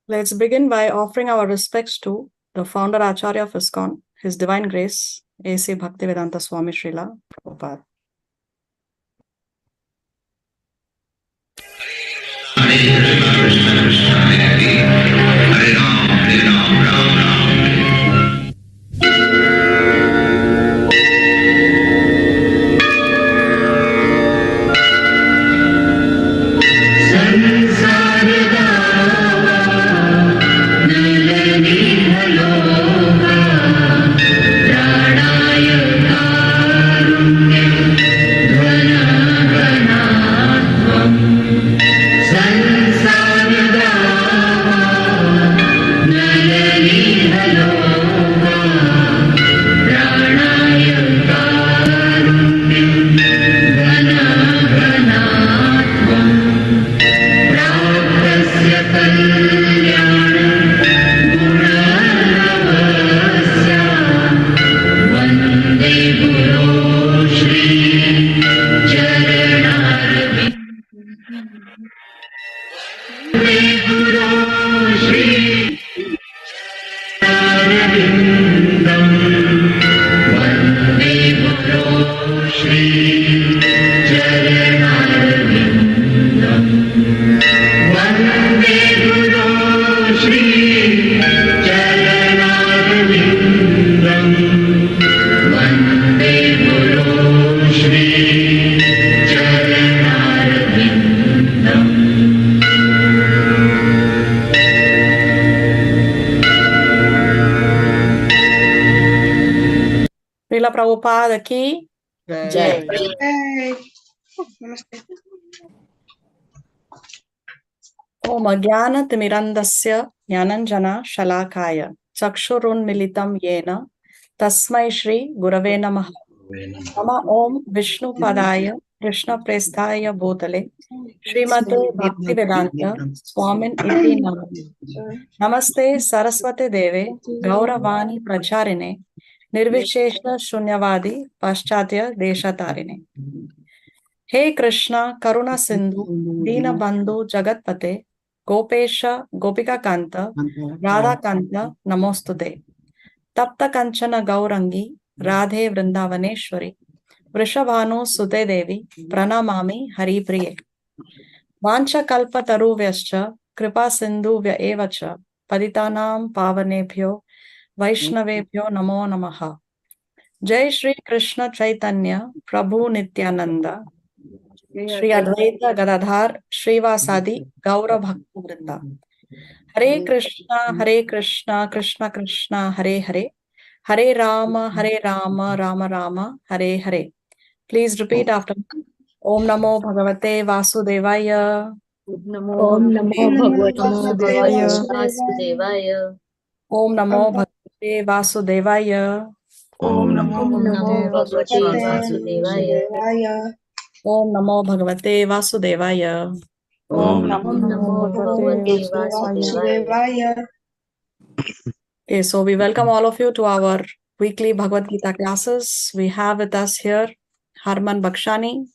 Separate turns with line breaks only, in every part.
Let's begin by offering our respects to the founder Acharya of ISKCON, His Divine Grace, A.C. Bhaktivedanta Swami Srila Prabhupada.
Hare Krishna, Krishna Krishna, Hare Ram, Ram Ram.
Srila Prabhupada ki Jai. Om Ajnana Timirandasya Jnananjana Shalakaya Chakshurunmilitam Yena Tasmai Shri Gurave Namaha. Nama Om Vishnu Padaya Krishna Prestaya Bhutale Srimate Bhaktivedanta Swamin Iti Namah. Namaste Saraswate Deve Gauravani Pracharine Nirvisheshna Shunyavadi Paschatya Deshatarine. He Krishna Karuna Sindhu Dina Bandhu Jagatpate Gopesha Gopika Kanta Radha Kanta Namostude Tapta Kanchana Gaurangi Radhe Vrindavaneshwari Vrishabhanu Sute Devi Pranamami Hari Priye Vancha Kalpa Taruvyascha Kripa Sindhu Vya Evacha Paditanam Pavanebhyo Vaishnavebhyo Namo Namaha. Jai Shri Krishna Chaitanya Prabhu Nityananda Shri Advaita Gadadhar Shrivasadi Gaura Bhakta Vrinda. Hare Krishna, Krishna Krishna, Hare Hare, Hare Rama, Rama Rama, Hare Hare. Please repeat after me. Om Namo Bhagavate Vasudevaya.
Om Namo Bhagavate Vasudevaya.
Om Namo Bhagavate Vasudevaya.
Om
Namo Bhagavate Vasudevaya.
Om Namo Bhagavate Vasudevaya.
Om Namo Bhagavate Vasudevaya.
Okay, so we welcome all of you to our weekly Bhagavad Gita classes. We have with us here Harman Bakshani,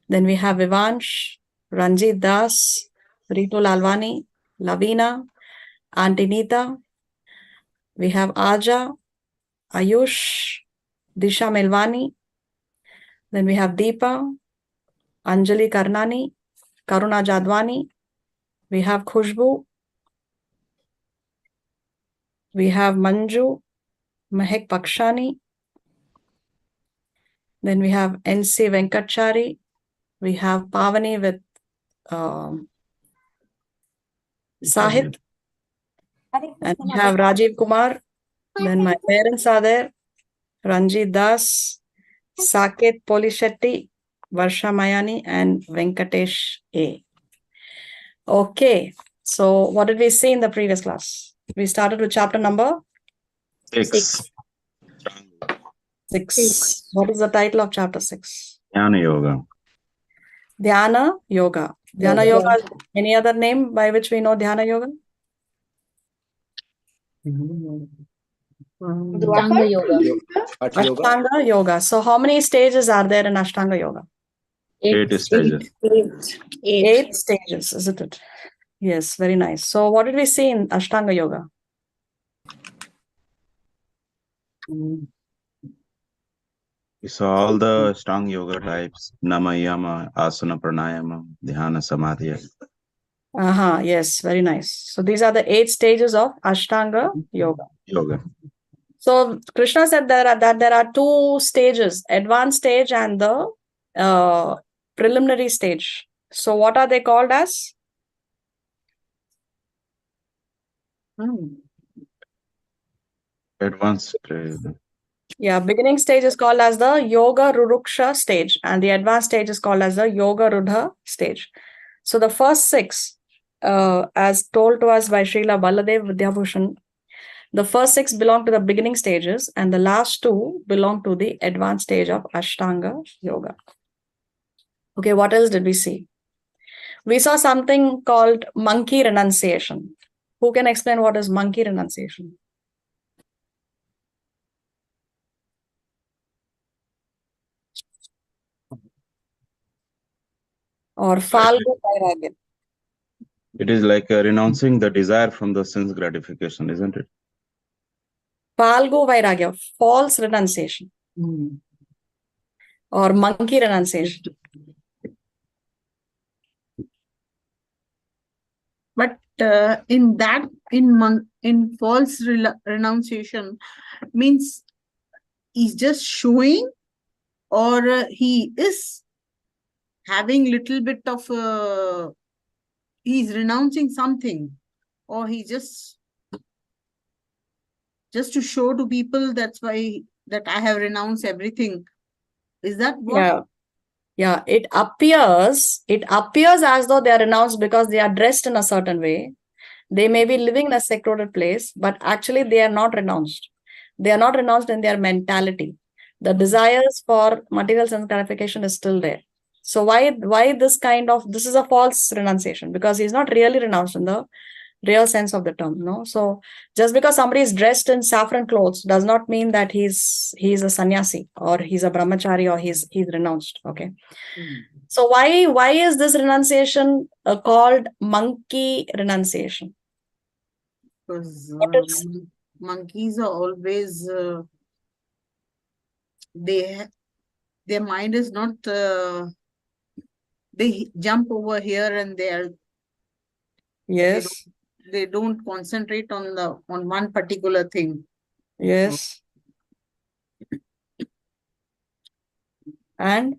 then we have Vivansh, Ranjit Das, Ritu Lalwani, Lavina, Auntie Nita, we have Aja, Ayush, Disha Melwani, then we have Deepa, Anjali Karnani, Karuna Jadwani, we have Khushbu, we have Manju, Mahek Pakshani, then we have N.C. Venkatchari, we have Pavani with Sahit, and we have Rajiv Kumar. Then my parents are there, Ranjit Das, Saket Polishetty, Varsha Mayani, and Venkatesh A. Okay, so what did we see in the previous class? We started with chapter number
6.
6. What is the title of chapter 6?
Jnana Yoga.
Dhyana Yoga. Dhyana Yoga, any other name by which we know Dhyana Yoga?
Ashtanga Yoga.
Ashtanga Yoga. So how many stages are there in Ashtanga Yoga?
8 stages.
8 stages, isn't it? Yes, very nice. So what did we see in Ashtanga Yoga?
We saw all the strong yoga types: Nama, Yama, Asana, Pranayama, Dhyana, Samadhi.
Yes, very nice. So these are the 8 stages of Ashtanga Yoga. So Krishna said that there are 2 stages, advanced stage and the preliminary stage. So what are they called as?
Advanced stage.
Yeah, beginning stage is called as the Yoga Ruruksha stage, and the advanced stage is called as the Yoga Rudha stage. So the first 6, as told to us by Srila Baladev Vidyabhushan, the first 6 belong to the beginning stages, and the last 2 belong to the advanced stage of Ashtanga Yoga. Okay, what else did we see? We saw something called monkey renunciation. Who can explain what is monkey renunciation? Or Falgu Vairagya.
It is like renouncing the desire from the sense gratification, isn't it?
Falgu Vairagya, false renunciation. Or monkey renunciation.
But in false renunciation means he's just showing, or he is having little bit of he's renouncing something, or he just to show to people, that's why that I have renounced everything. Is that what?
Yeah, it appears as though they are renounced because they are dressed in a certain way. They may be living in a secluded place, but actually they are not renounced. They are not renounced in their mentality. The desires for material sense gratification is still there. So why this is a false renunciation, because he's not really renounced in the real sense of the term, no? So just because somebody is dressed in saffron clothes does not mean that he's a sannyasi, or he's a brahmachari, or he's renounced. Okay. So why is this renunciation called monkey renunciation?
Because monkeys are always their mind is not they jump over here and there.
Yes.
They don't concentrate on one particular thing.
Yes. And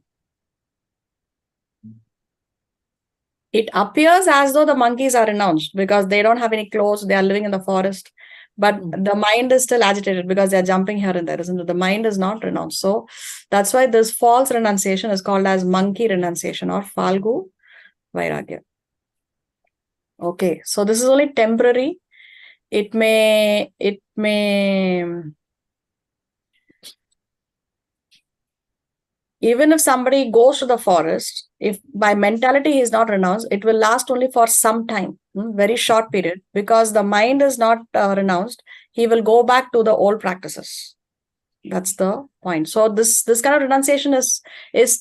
it appears as though the monkeys are renounced because they don't have any clothes, they are living in the forest, but the mind is still agitated because they are jumping here and there, isn't it? The mind is not renounced. So that's why this false renunciation is called as monkey renunciation, or Falgu Vairagya. Okay, so this is only temporary. It may even if somebody goes to the forest, if by mentality he is not renounced, it will last only for some time, very short period, because the mind is not renounced. He will go back to the old practices. That's the point. So this kind of renunciation is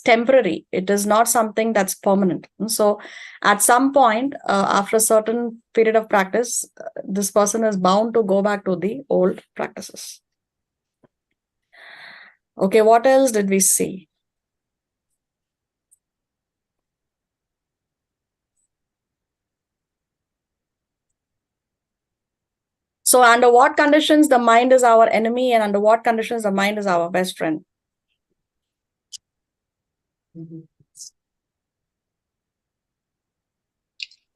temporary. It is not something that's permanent. So at some point, after a certain period of practice, this person is bound to go back to the old practices. Okay, what else did we see? So under what conditions the mind is our enemy, and under what conditions the mind is our best friend?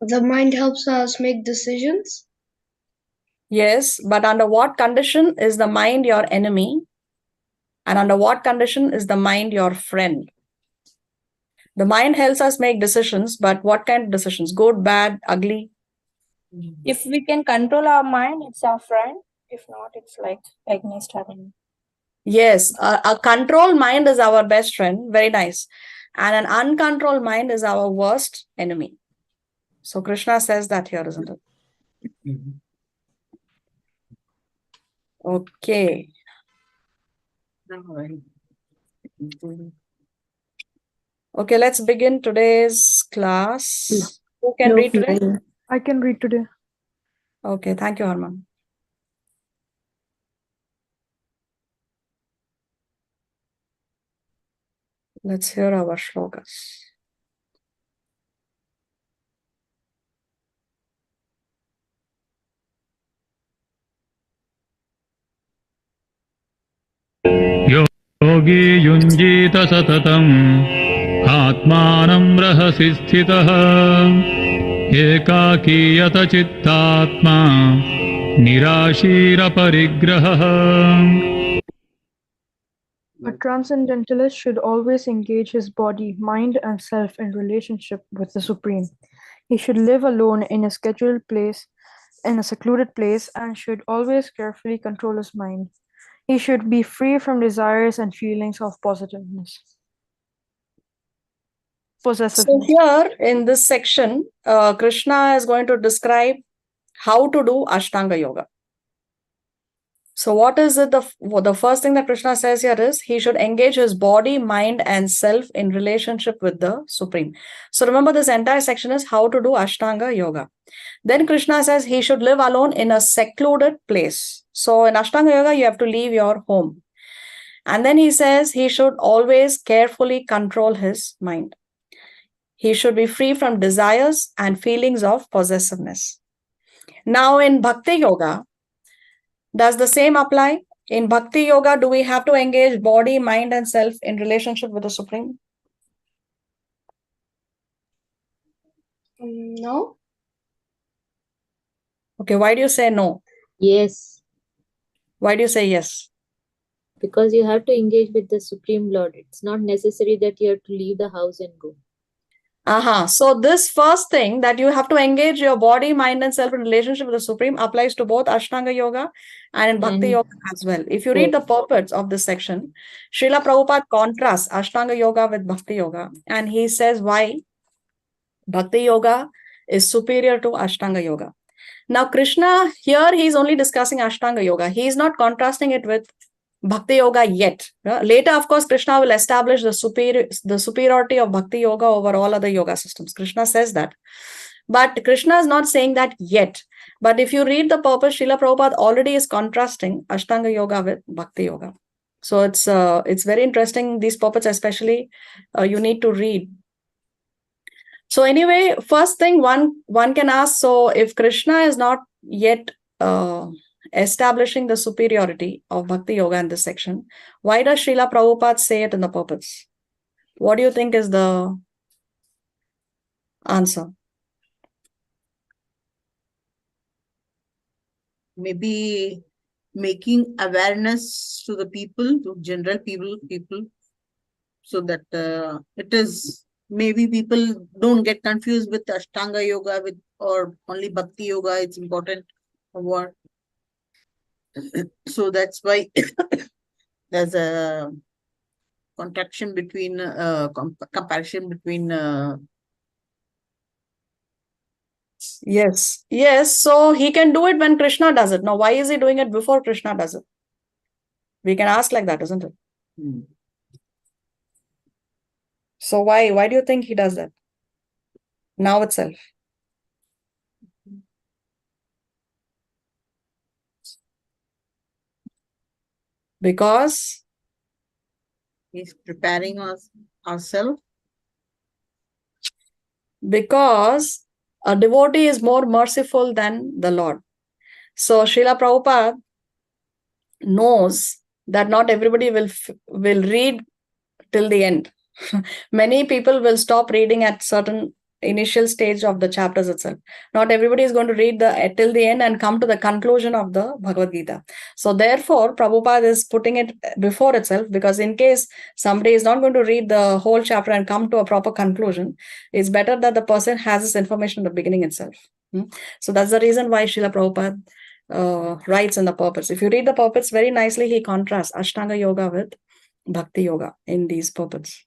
The mind helps us make decisions.
Yes, but under what condition is the mind your enemy? And under what condition is the mind your friend? The mind helps us make decisions, but what kind of decisions? Good, bad, ugly?
If we can control our mind, it's our friend. If not, it's like against our enemy.
Yes, a controlled mind is our best friend. Very nice. And an uncontrolled mind is our worst enemy. So Krishna says that here, isn't it? Okay. Okay, let's begin today's class. Who can read today?
I can read today.
Okay, thank you, Harman. Let's hear our shlokas.
योगी युञ्जीत सततम् आत्मानं रहसि स्थितः एकाकीयत चित्तात्मा निराशीरपरिग्रहः.
A transcendentalist should always engage his body, mind, and self in relationship with the Supreme. He should live alone in a scheduled place, in a secluded place, and should always carefully control his mind. He should be free from desires and feelings of possessiveness.
So here in this section, Krishna is going to describe how to do Ashtanga Yoga. So what is it? The first thing that Krishna says here is he should engage his body, mind, and self in relationship with the Supreme. So remember, this entire section is how to do Ashtanga Yoga. Then Krishna says he should live alone in a secluded place. So in Ashtanga Yoga, you have to leave your home. And then he says he should always carefully control his mind. He should be free from desires and feelings of possessiveness. Now in Bhakti Yoga, does the same apply? In Bhakti Yoga, do we have to engage body, mind, and self in relationship with the Supreme?
No.
Okay, why do you say no?
Yes.
Why do you say yes?
Because you have to engage with the Supreme Lord. It's not necessary that you have to leave the house and go.
So this first thing that you have to engage your body, mind, and self in relationship with the Supreme applies to both Ashtanga Yoga and in Bhakti Yoga as well. If you read the purports of this section, Srila Prabhupada contrasts Ashtanga Yoga with Bhakti Yoga, and he says why Bhakti Yoga is superior to Ashtanga Yoga. Now Krishna here, he's only discussing Ashtanga Yoga. He is not contrasting it with Bhakti Yoga yet. Later, of course, Krishna will establish the superiority of Bhakti Yoga over all other yoga systems. Krishna says that. But Krishna is not saying that yet. But if you read the purpose, Srila Prabhupada already is contrasting Ashtanga Yoga with Bhakti Yoga. So it's very interesting. These purports especially, you need to read. So anyway, first thing one can ask, so if Krishna is not yet establishing the superiority of Bhakti Yoga in this section, why does Srila Prabhupada say it in the purports? What do you think is the answer?
Maybe making awareness to the people, to general people, so that it is, maybe people don't get confused with Ashtanga Yoga or only Bhakti Yoga. It's important or what. So that's why there's a contraction between comparison between
Yes. So he can do it when Krishna does it. Now, why is he doing it before Krishna does it? We can ask like that, isn't it? So why do you think he does that now itself? Because
he's preparing ourselves.
Because a devotee is more merciful than the Lord. So Srila Prabhupada knows that not everybody will read till the end. Many people will stop reading at certain initial stage of the chapters itself. Not everybody is going to read till the end and come to the conclusion of the Bhagavad Gita. So therefore, Prabhupada is putting it before itself, because in case somebody is not going to read the whole chapter and come to a proper conclusion, it's better that the person has this information at the beginning itself. So that's the reason why Srila Prabhupada writes in the purports. If you read the purports very nicely, he contrasts Ashtanga Yoga with Bhakti Yoga in these purports.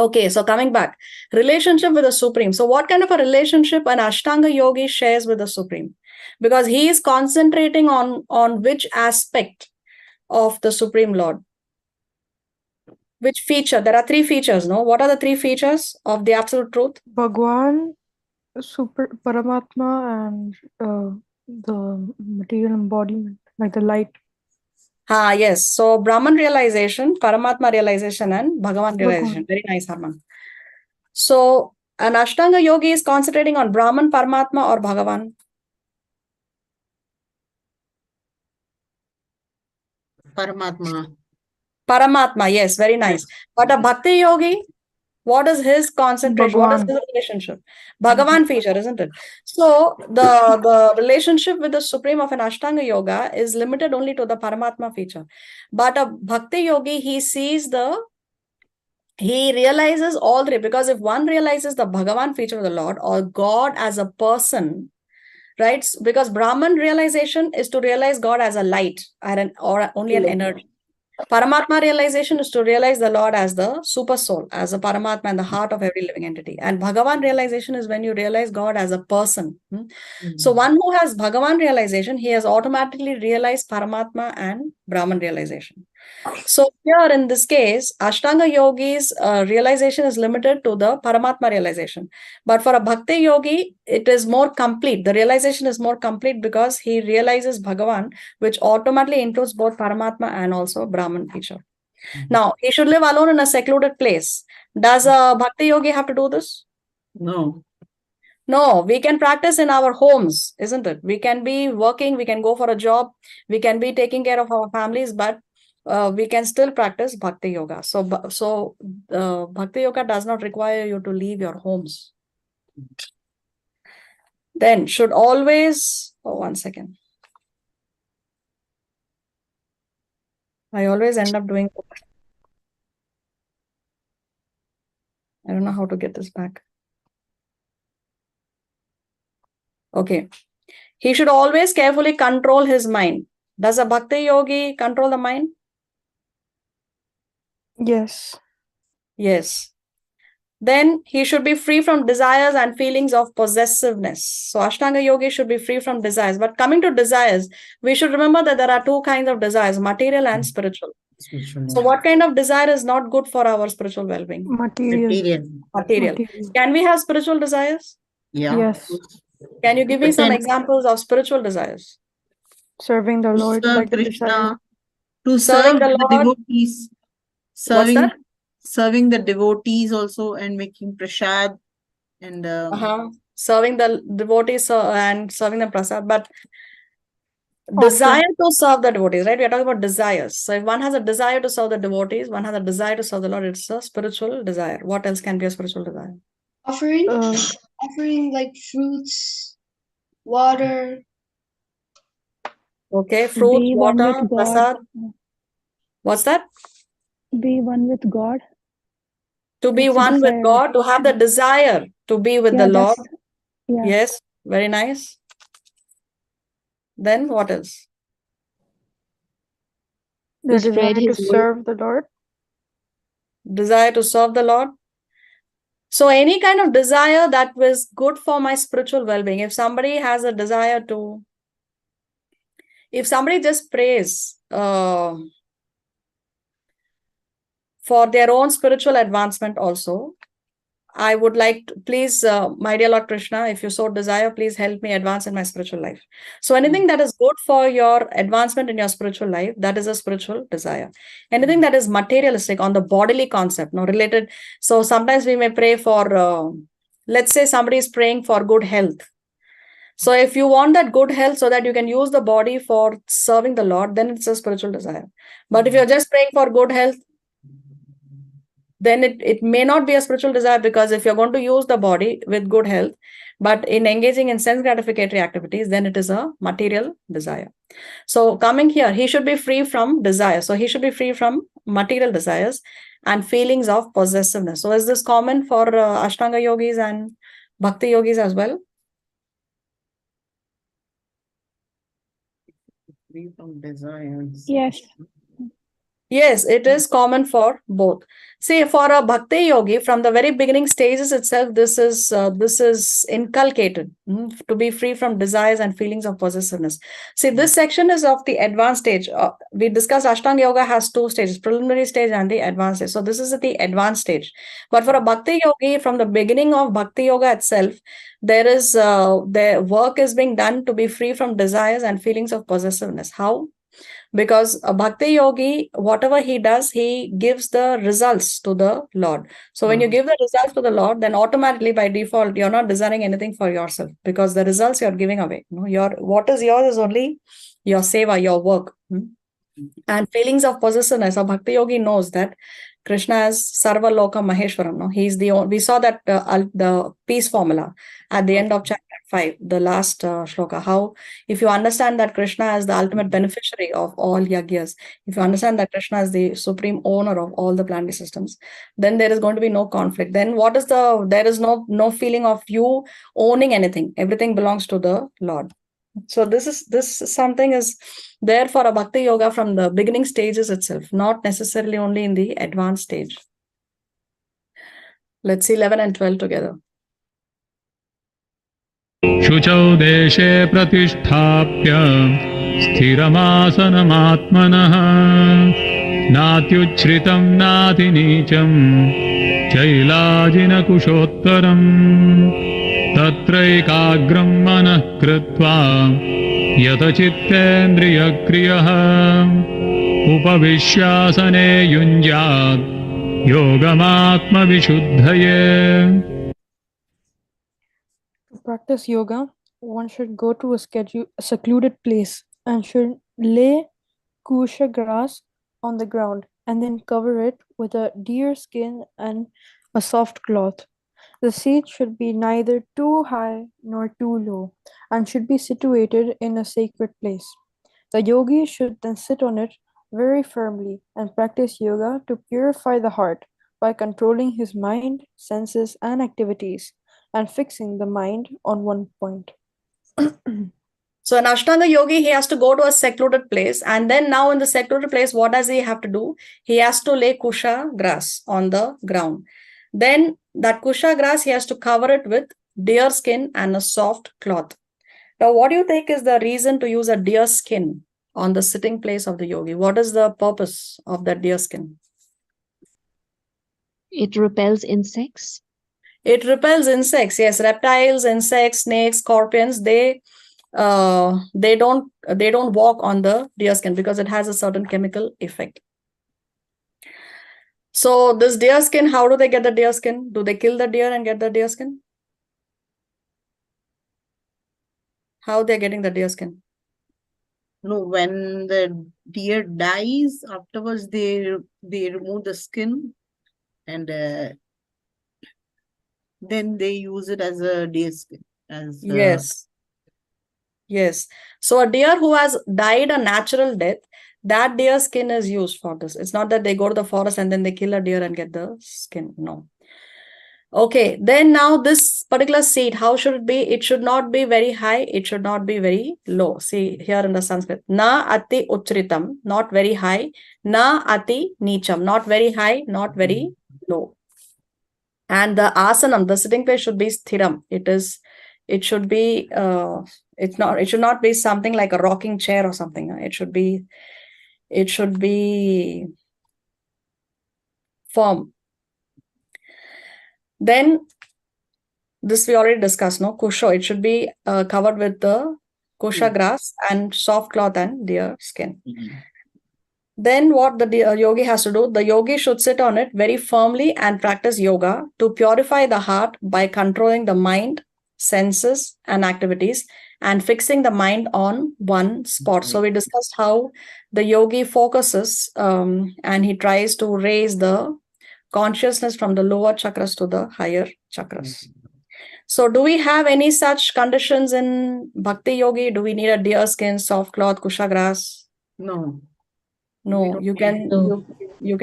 Okay, so coming back, relationship with the Supreme. So what kind of a relationship an Ashtanga yogi shares with the Supreme? Because he is concentrating on which aspect of the Supreme Lord? Which feature? There are three features, no? What are the three features of the Absolute Truth?
Bhagwan, super Paramatma and the material embodiment, like the light.
Yes. So Brahman realization, Paramatma realization, and Bhagavan realization.
Bhagavan.
Very nice, Harman. So an Ashtanga yogi is concentrating on Brahman, Paramatma, or Bhagavan.
Paramatma.
Paramatma, yes, very nice. But a Bhakti yogi, what is his concentration? What is
Bhagavan.
his relationship? Bhagavan feature, isn't it? So the relationship with the Supreme of an Ashtanga yoga is limited only to the Paramatma feature. But a Bhakti yogi, he realizes all three, because if one realizes the Bhagavan feature of the Lord or God as a person, right? Because Brahman realization is to realize God as a light or only an energy. Paramatma realization is to realize the Lord as the super soul, as a Paramatma and the heart of every living entity. And Bhagavan realization is when you realize God as a person. So one who has Bhagavan realization, he has automatically realized Paramatma and Brahman realization. So here in this case, Ashtanga yogi's realization is limited to the Paramatma realization. But for a Bhakti yogi, it is more complete. The realization is more complete because he realizes Bhagavan, which automatically includes both Paramatma and also Brahman feature. Now, he should live alone in a secluded place. Does a Bhakti yogi have to do this?
No.
No, we can practice in our homes, isn't it? We can be working, we can go for a job, we can be taking care of our families, but we can still practice Bhakti Yoga. So Bhakti Yoga does not require you to leave your homes. Then should always, one second. I always end up doing, I don't know how to get this back. Okay. He should always carefully control his mind. Does a Bhakti yogi control the mind?
Yes.
Yes. Then he should be free from desires and feelings of possessiveness. So Ashtanga yogi should be free from desires. But coming to desires, we should remember that there are two kinds of desires, material and spiritual. So what kind of desire is not good for our spiritual well-being?
Material.
Material. Can we have spiritual desires?
Yeah.
Yes.
Can you give me some examples of spiritual desires?
Serving the Lord,
serve
like the
Krishna,
desire.
to
Serving
serve
the
the
Lord.
devotees,
What's that?
serving the devotees also, and making prasad and
Serving the devotees and serving them prasad. But
Offering.
desire to serve the devotees, right? We are talking about desires. So if one has a desire to serve the devotees, one has a desire to serve the Lord, it's a spiritual desire. What else can be a spiritual desire?
Offering, offering like fruits, water.
Okay, fruit,
Be one
water,
with God.
prasad. What's that?
Be one with God.
To be
It's a
one with
desire.
God, to have the desire to be with the Lord.
Yeah.
Yes, very nice. Then what else?
The desire to serve the Lord.
Desire to serve the Lord. So any kind of desire that was good for my spiritual well-being. If somebody has a desire to, if somebody just prays for their own spiritual advancement also, I would like to, please, my dear Lord Krishna, if you so desire, please help me advance in my spiritual life. So anything that is good for your advancement in your spiritual life, that is a spiritual desire. Anything that is materialistic on the bodily concept, no related. So sometimes we may pray for, let's say somebody is praying for good health. So if you want that good health so that you can use the body for serving the Lord, then it's a spiritual desire. But if you're just praying for good health, then it may not be a spiritual desire, because if you're going to use the body with good health, but in engaging in sense gratificatory activities, then it is a material desire. So coming here, he should be free from desire. So he should be free from material desires and feelings of possessiveness. So is this common for Ashtanga yogis and Bhakti yogis as well?
free from desires.
Yes.
Yes, it is common for both. See, for a bhakti yogi, from the very beginning stages itself, this is inculcated to be free from desires and feelings of possessiveness. See, this section is of the advanced stage. We discussed Ashtanga Yoga has two stages: preliminary stage and the advanced stage. So this is at the advanced stage. But for a bhakti yogi, from the beginning of bhakti yoga itself, the work is being done to be free from desires and feelings of possessiveness. How? Because a bhakti yogi, whatever he does, he gives the results to the Lord. So when you give the results to the Lord, then automatically by default you're not desiring anything for yourself, because the results you're giving away. Your what is yours is only your seva, your work. And feelings of possessiveness, a bhakti yogi knows that Krishna is Sarva Loka Maheshwaram. No? He's the we saw that the peace formula at the end of chapter 5, the last shloka. How, if you understand that Krishna is the ultimate beneficiary of all yagyas, if you understand that Krishna is the supreme owner of all the planetary systems, then there is going to be no conflict. Then there is no feeling of you owning anything. Everything belongs to the Lord. So this something is there for a bhakti yoga from the beginning stages itself, not necessarily only in the advanced stage. Let's see 11 and 12 together.
शुचौ देशे प्रतिष्ठाप्य स्थिरमासनमात्मनः नात्युच्छ्रितं नातिनीचं चैलाजिनकुशोत्तरम् तत्रैकाग्रं मनः कृत्वा यतचित्तेन्द्रियक्रियः उपविश्यासने युञ्ज्यात् योगमात्मविशुद्धये.
To practice yoga, one should go to a secluded place and should lay kusha grass on the ground and then cover it with a deer skin and a soft cloth. The seat should be neither too high nor too low and should be situated in a sacred place. The yogi should then sit on it very firmly and practice yoga to purify the heart by controlling his mind, senses, and activities and fixing the mind on one point.
So an Ashtanga yogi, he has to go to a secluded place, and then now in the secluded place, what does he have to do? He has to lay kusha grass on the ground. Then that kusha grass, he has to cover it with deer skin and a soft cloth. Now, what do you think is the reason to use a deer skin on the sitting place of the yogi? What is the purpose of that deer skin?
It repels insects.
It repels insects. Yes, reptiles, insects, snakes, scorpions. They don't walk on the deer skin because it has a certain chemical effect. So this deer skin, how do they get the deer skin? Do they kill the deer and get the deer skin? How they're getting the deer skin?
No, when the deer dies, afterwards they remove the skin and then they use it as a deer skin.
Yes. So a deer who has died a natural death, that deer skin is used for this. It's not that they go to the forest and then they kill a deer and get the skin. No. Okay, then now this particular seat, how should it be? It should not be very high. It should not be very low. See here in the Sanskrit, na ati uchritam, not very high. Na ati nicham, not very high, not very low. And the asanam, the sitting place should be sthiram. It should be it should not be something like a rocking chair or something. It should be firm. Then this we already discussed, no? Kusha, it should be covered with the kusha grass and soft cloth and deer skin. Then what the yogi has to do, the yogi should sit on it very firmly and practice yoga to purify the heart by controlling the mind, senses, and activities and fixing the mind on one spot. So we discussed how the yogi focuses and he tries to raise the consciousness from the lower chakras to the higher chakras. So do we have any such conditions in Bhakti Yogi? Do we need a deer skin, soft cloth, kusha grass?
No.
No, you can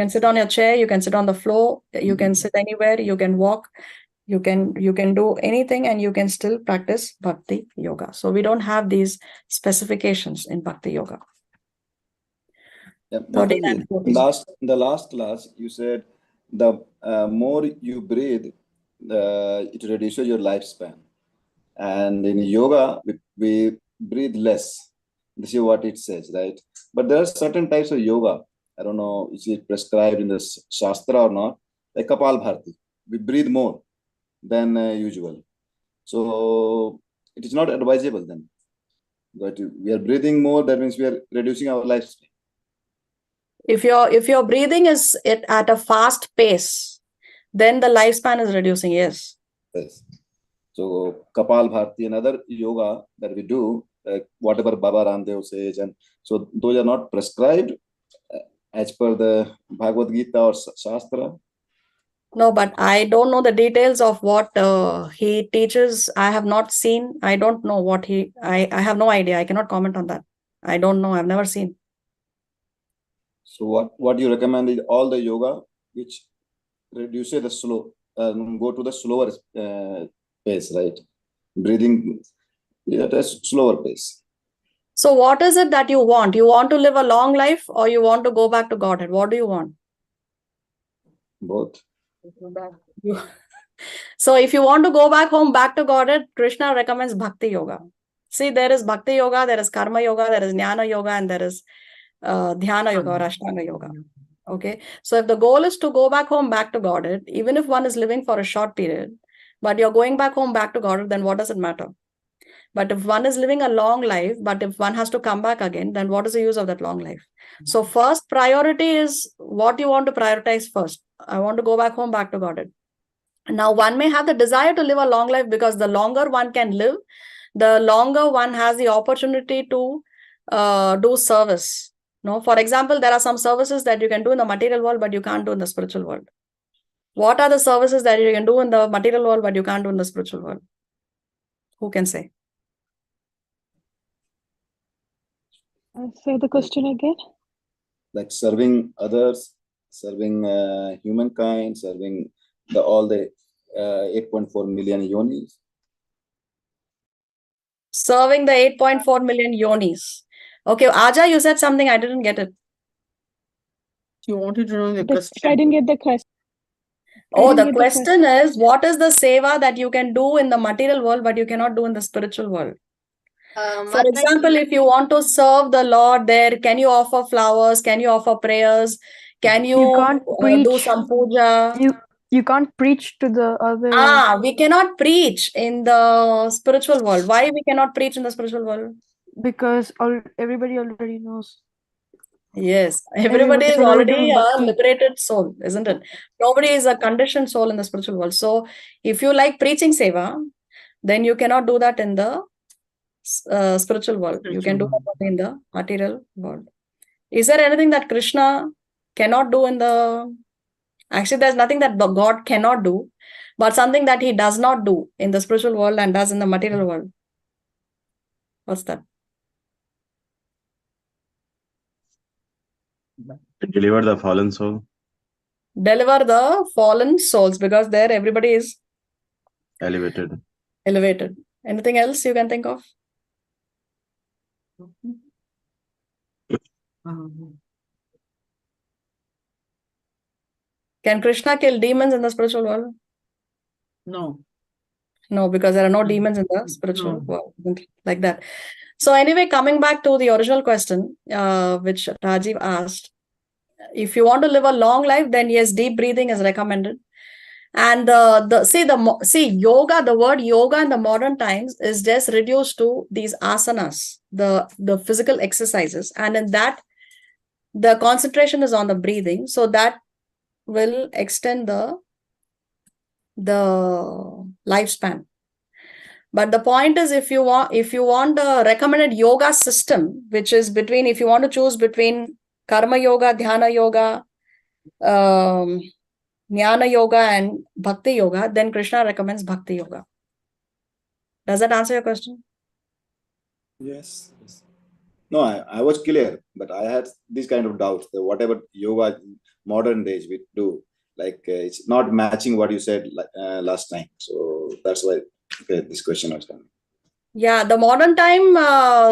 sit on your chair, you can sit on the floor, you can sit anywhere, you can walk, you can do anything and you can still practice Bhakti Yoga. So we don't have these specifications in Bhakti Yoga.
Yeah,
13
Mataji,
and 14.
in the last class, you said the more you breathe, it reduces your lifespan. And in yoga, we breathe less. This is what it says, right? But there are certain types of yoga. I don't know, is it prescribed in the Shastra or not? Like Kapalbhati, we breathe more than usual. So it is not advisable then. But we are breathing more, that means we are reducing our lifespan.
If your breathing is at a fast pace, then the lifespan is reducing, yes.
Yes. So Kapalbhati and other yoga that we do, whatever Baba Ramdev says, and so those are not prescribed as per the Bhagavad Gita or Shastra.
No, but I don't know the details of what he teaches. I have not seen. I don't know what I have no idea. I cannot comment on that. I don't know. I've never seen.
So what you recommend is all the yoga which reduces the slow, go to the slower pace, right? Breathing at a slower pace.
So what is it that you want? You want to live a long life or you want to go back to Godhead? What do you want?
Both.
So if you want to go back home, back to Godhead, Krishna recommends Bhakti Yoga. See, there is Bhakti Yoga, there is Karma Yoga, there is Jnana Yoga, and there is Dhyana Yoga or Ashtanga Yoga. Okay. So if the goal is to go back home, back to Godhead, even if one is living for a short period, but you're going back home, back to Godhead, then what does it matter? But if one is living a long life, but if one has to come back again, then what is the use of that long life? So first priority is what you want to prioritize first. I want to go back home, back to Godhead. Now, one may have the desire to live a long life because the longer one can live, the longer one has the opportunity to do service. No, for example, there are some services that you can do in the material world, but you can't do in the spiritual world. What are the services that you can do in the material world, but you can't do in the spiritual world? Who can say?
Say the question again.
Like serving others, serving humankind, serving all the 8.4 million yonis.
Serving the 8.4 million yonis. Okay, Aja, you said something, I didn't get it.
You wanted to know the question.
I didn't get the question.
Oh, the question is, what is the seva that you can do in the material world, but you cannot do in the spiritual world? For example, if you want to serve the Lord there, can you offer flowers? Can you offer prayers? Can you
can't
do some puja?
You can't preach to the other.
We cannot preach in the spiritual world. Why we cannot preach in the spiritual world?
Because everybody already knows.
Yes, everybody is
already
already
doing
a
bhakti.
liberated soul, isn't it? Nobody is a conditioned soul in the spiritual world. So if you like preaching seva, then you cannot do that in the spiritual world. You can do that only in the material world. Is there anything that Krishna cannot do in the... Actually, there's nothing that God cannot do, but something that he does not do in the spiritual world and does in the material world. What's that?
Deliver the fallen soul.
Deliver the fallen souls, because there everybody is
Elevated.
elevated. Anything else you can think of? Can Krishna kill demons in the spiritual world?
No.
No, because there are no demons in the spiritual world. Like that. So anyway, coming back to the original question, which Rajiv asked, if you want to live a long life, then yes, deep breathing is recommended. And see yoga, the word yoga in the modern times is just reduced to these asanas, the physical exercises, and in that the concentration is on the breathing, so that will extend the lifespan. But the point is, if you want a recommended yoga system, which is between, if you want to choose between karma yoga, dhyana yoga, Jnana yoga and bhakti yoga, then Krishna recommends bhakti yoga. Does that answer your question?
Yes. No, I was clear, but I had these kind of doubts that whatever yoga modern days we do, like it's not matching what you said last time. So that's why this question was coming.
Yeah, the modern time,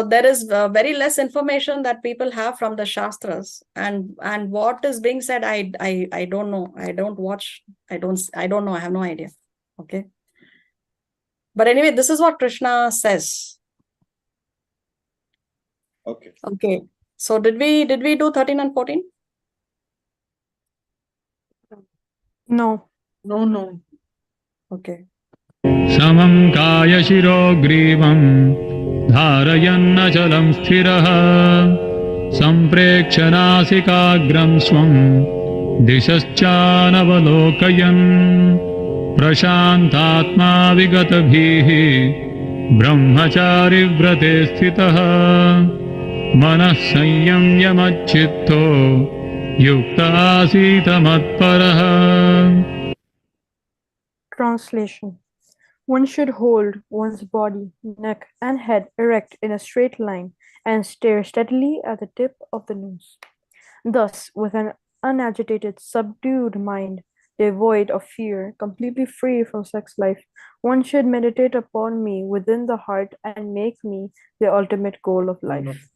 there is very less information that people have from the Shastras, and what is being said, I don't know. I don't watch. I don't know. I have no idea. Okay. But anyway, this is what Krishna says.
Okay.
Okay. So did we do 13 and 14?
No.
No.
Okay.
समं कायशिरो ग्रीवं धारयन्नचलं स्थिरः सम्प्रेक्ष्य नासिकाग्रं स्वं दिशश्चानवलोकयन् प्रशान्तात्मा विगतभीः ब्रह्मचारिव्रते स्थितः मनः संयम्य मच्चित्तो युक्त आसीत मत्परः.
Translation. One should hold one's body, neck, and head erect in a straight line and stare steadily at the tip of the nose. Thus, with an unagitated, subdued mind, devoid of fear, completely free from sex life, one should meditate upon me within the heart and make me the ultimate goal of life.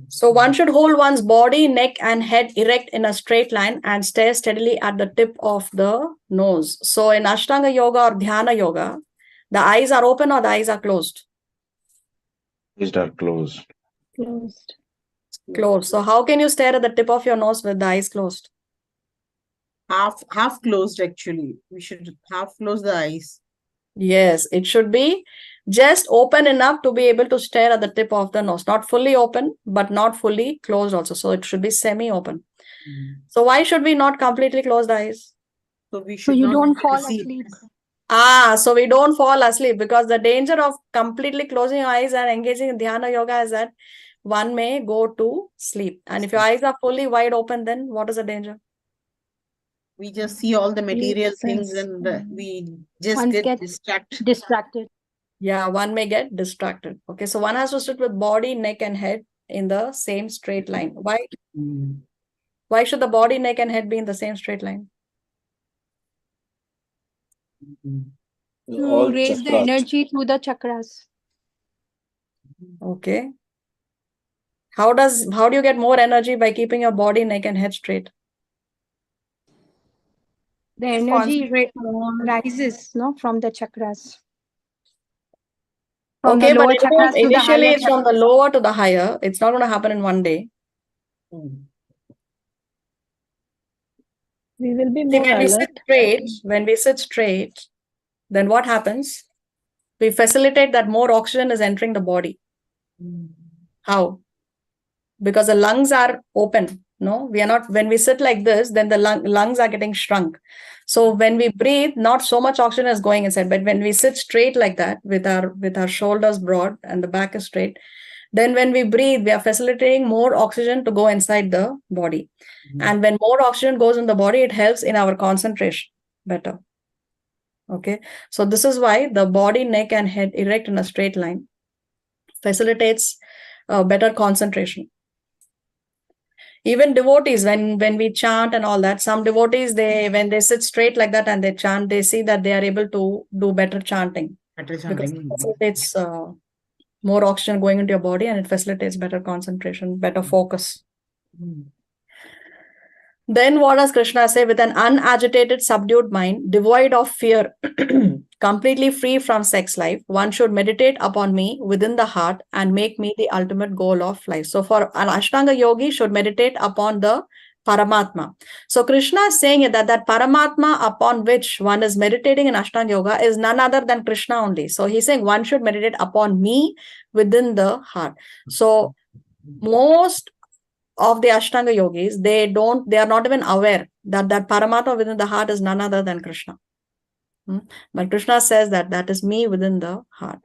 So one should hold one's body, neck, and head erect in a straight line and stare steadily at the tip of the nose. So in Ashtanga Yoga or Dhyana Yoga, the eyes are open or the eyes are closed?
Eyes are closed.
Closed.
Closed. So how can you stare at the tip of your nose with the eyes closed?
Half closed actually. We should half close the eyes.
Yes, it should be just open enough to be able to stare at the tip of the nose. Not fully open, but not fully closed also. So it should be semi-open. So why should we not completely close the eyes?
So we should
you
not
don't fall
receive.
asleep.
So we don't fall asleep, because the danger of completely closing your eyes and engaging in Dhyana Yoga is that one may go to sleep. And if your eyes are fully wide open, then what is the danger?
We just see all the material things
sense.
and we just
One
get
gets
distracted.
distracted.
Yeah, one may get distracted. Okay, so one has to sit with body, neck, and head in the same straight line. Why? Why should the body, neck, and head be in the same straight line?
All
To raise the
chakras.
energy through the chakras.
Okay. How do you get more energy by keeping your body, neck, and head straight?
The energy rises, no, from the chakras. From
Okay,
the
but
lower chakras to the
initially
higher
it's from the lower to the higher. It's not going to happen in one day.
We will be
See,
more
when we sit straight, then what happens? We facilitate that more oxygen is entering the body. How? Because the lungs are open. No, we are not. When we sit like this, then the lungs are getting shrunk. So when we breathe, not so much oxygen is going inside. But when we sit straight like that, with our shoulders broad and the back is straight, then when we breathe, we are facilitating more oxygen to go inside the body. And when more oxygen goes in the body, it helps in our concentration better. Okay, so this is why the body, neck, and head erect in a straight line facilitates better concentration. Even devotees, when we chant and all that, some devotees, when they sit straight like that and they chant, they see that they are able to do better chanting. Because it facilitates more oxygen going into your body, and it facilitates better concentration, better focus. Then what does Krishna say? With an unagitated, subdued mind, devoid of fear, completely free from sex life, one should meditate upon me within the heart and make me the ultimate goal of life. So for an Ashtanga yogi, should meditate upon the Paramatma. So Krishna is saying that Paramatma upon which one is meditating in Ashtanga Yoga is none other than Krishna only. So he's saying one should meditate upon me within the heart. So most of the Ashtanga yogis, they are not even aware that Paramatma within the heart is none other than Krishna. But Krishna says that is me within the heart.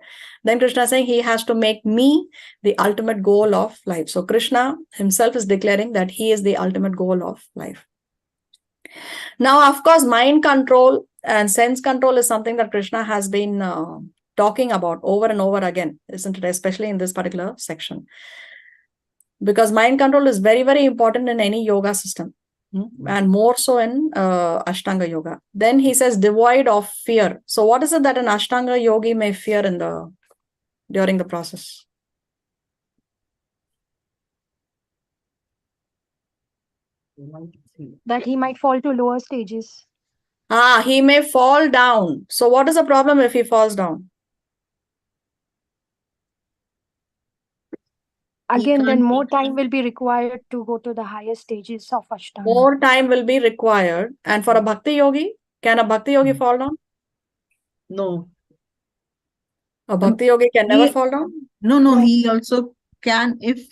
Then Krishna is saying he has to make me the ultimate goal of life. So Krishna himself is declaring that he is the ultimate goal of life. Now, of course, mind control and sense control is something that Krishna has been talking about over and over again, isn't it? Especially in this particular section. Because mind control is very, very important in any yoga system, and more so in Ashtanga Yoga. Then he says devoid of fear. So what is it that an Ashtanga yogi may fear in the during the process?
That he might fall to lower stages.
He may fall down. So what is the problem if he falls down?
Again, then
can't-
more time will be required to go to the higher stages of Ashtanga.
More time will be required. And for a Bhakti Yogi, can a Bhakti Yogi fall down?
No.
A Bhakti Yogi can never
He-
fall down?
No, he also can if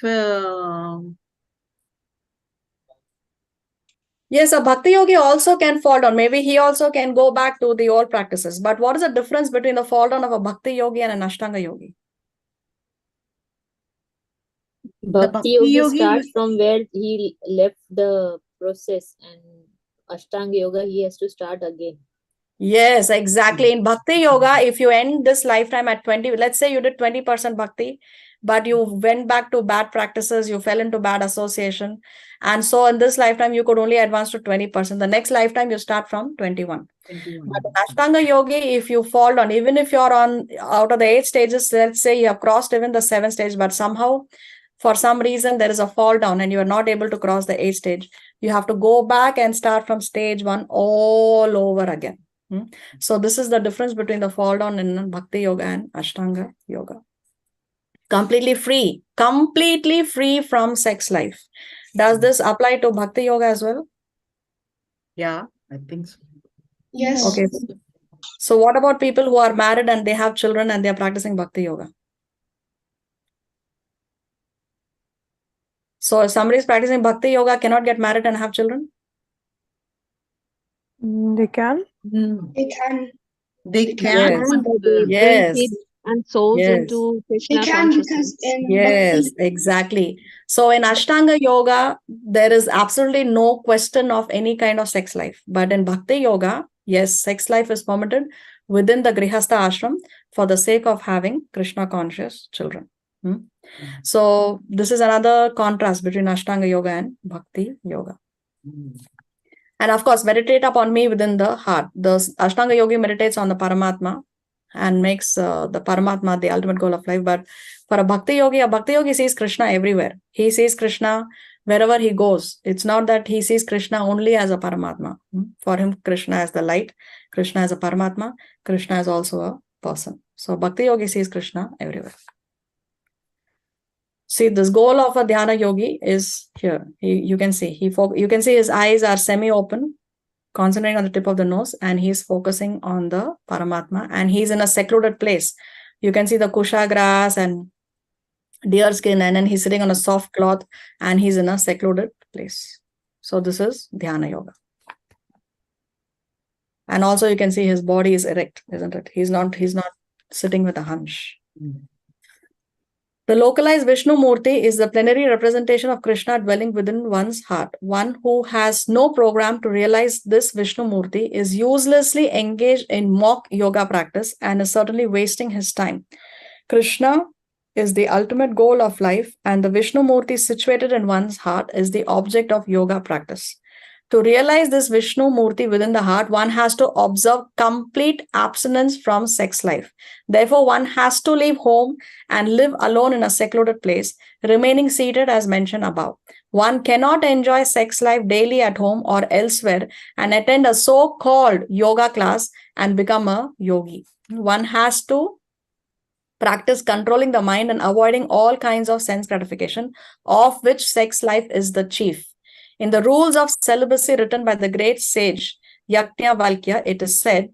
Yes, a Bhakti Yogi also can fall down. Maybe he also can go back to the old practices. But what is the difference between the fall down of a Bhakti Yogi and an Ashtanga Yogi?
Bhakti Yogi starts from where he left the process, and Ashtanga Yoga he has to start again.
Yes, exactly. In Bhakti Yoga, if you end this lifetime at 20, let's say you did 20% Bhakti, but you went back to bad practices, you fell into bad association. And so in this lifetime, you could only advance to 20%. The next lifetime, you start from 21. But in Ashtanga Yogi, if you fall down, even if you're on out of the 8 stages, let's say you have crossed even the 7th stage, but somehow, for some reason, there is a fall down and you are not able to cross the 8th stage, you have to go back and start from stage 1 all over again. So this is the difference between the fall down in Bhakti Yoga and Ashtanga Yoga. Completely free from sex life. Does this apply to Bhakti Yoga as well?
yeah, I think so.
Yes.
Okay. So what about people who are married and they have children and they are practicing Bhakti Yoga? So if somebody is practicing Bhakti Yoga, cannot get married and have children?
They can.
They can.
They can.
Yes.
But,
They
Yes.
bring kids and souls
Yes.
into
They
Krishna
can because
consciousness.
in
Yes,
Bhakti,
exactly. So in Ashtanga Yoga, there is absolutely no question of any kind of sex life. But in Bhakti Yoga, yes, sex life is permitted within the Grihastha ashram for the sake of having Krishna conscious children. So this is another contrast between Ashtanga Yoga and Bhakti Yoga. And of course, meditate upon me within the heart. The Ashtanga Yogi meditates on the Paramatma and makes the Paramatma the ultimate goal of life. But for a Bhakti Yogi sees Krishna everywhere. He sees Krishna wherever he goes. It's not that he sees Krishna only as a Paramatma. For him, Krishna is the light. Krishna is a Paramatma. Krishna is also a person. So Bhakti Yogi sees Krishna everywhere. See, this goal of a Dhyana Yogi is here. You can see his eyes are semi-open, concentrating on the tip of the nose, and he's focusing on the Paramatma, and he's in a secluded place. You can see the kusha grass and deer skin, and then he's sitting on a soft cloth, and he's in a secluded place. So this is Dhyana Yoga. And also you can see his body is erect, isn't it? He's not sitting with a hunch. The localized Vishnu Murti is the plenary representation of Krishna dwelling within one's heart. One who has no program to realize this Vishnu Murti is uselessly engaged in mock yoga practice and is certainly wasting his time. Krishna is the ultimate goal of life, and the Vishnu Murti situated in one's heart is the object of yoga practice. To realize this Vishnu Murti within the heart, one has to observe complete abstinence from sex life. Therefore, one has to leave home and live alone in a secluded place, remaining seated as mentioned above. One cannot enjoy sex life daily at home or elsewhere and attend a so-called yoga class and become a yogi. One has to practice controlling the mind and avoiding all kinds of sense gratification, of which sex life is the chief. In the rules of celibacy written by the great sage Yajnavalkya, it is said,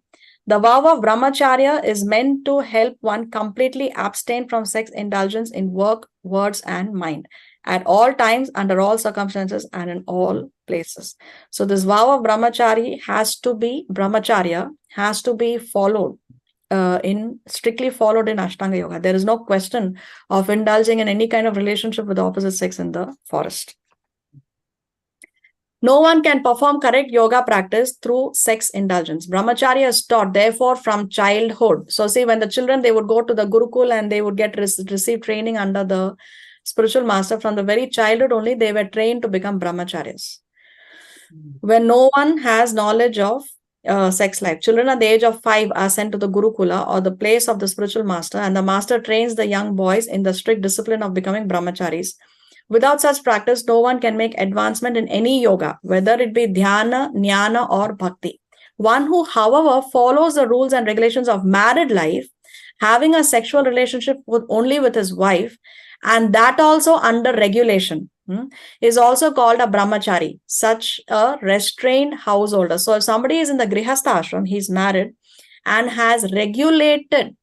the vow of brahmacharya is meant to help one completely abstain from sex indulgence in work, words, and mind at all times, under all circumstances, and in all places. So this vow of brahmacharya has to be followed. Strictly followed in Ashtanga Yoga. There is no question of indulging in any kind of relationship with the opposite sex in the forest. No one can perform correct yoga practice through sex indulgence. Brahmacharya is taught, therefore, from childhood. So see, when the children, they would go to the Gurukul and they would receive training under the spiritual master. From the very childhood only, they were trained to become brahmacharyas. When no one has knowledge of sex life. Children at the age of 5 are sent to the Gurukula, or the place of the spiritual master, and the master trains the young boys in the strict discipline of becoming brahmacharis. Without such practice, no one can make advancement in any yoga, whether it be dhyana, jnana, or bhakti. One who, however, follows the rules and regulations of married life, having a sexual relationship only with his wife, and that also under regulation, is also called a brahmachari, such a restrained householder. So if somebody is in the grihastha ashram, he's married and has regulated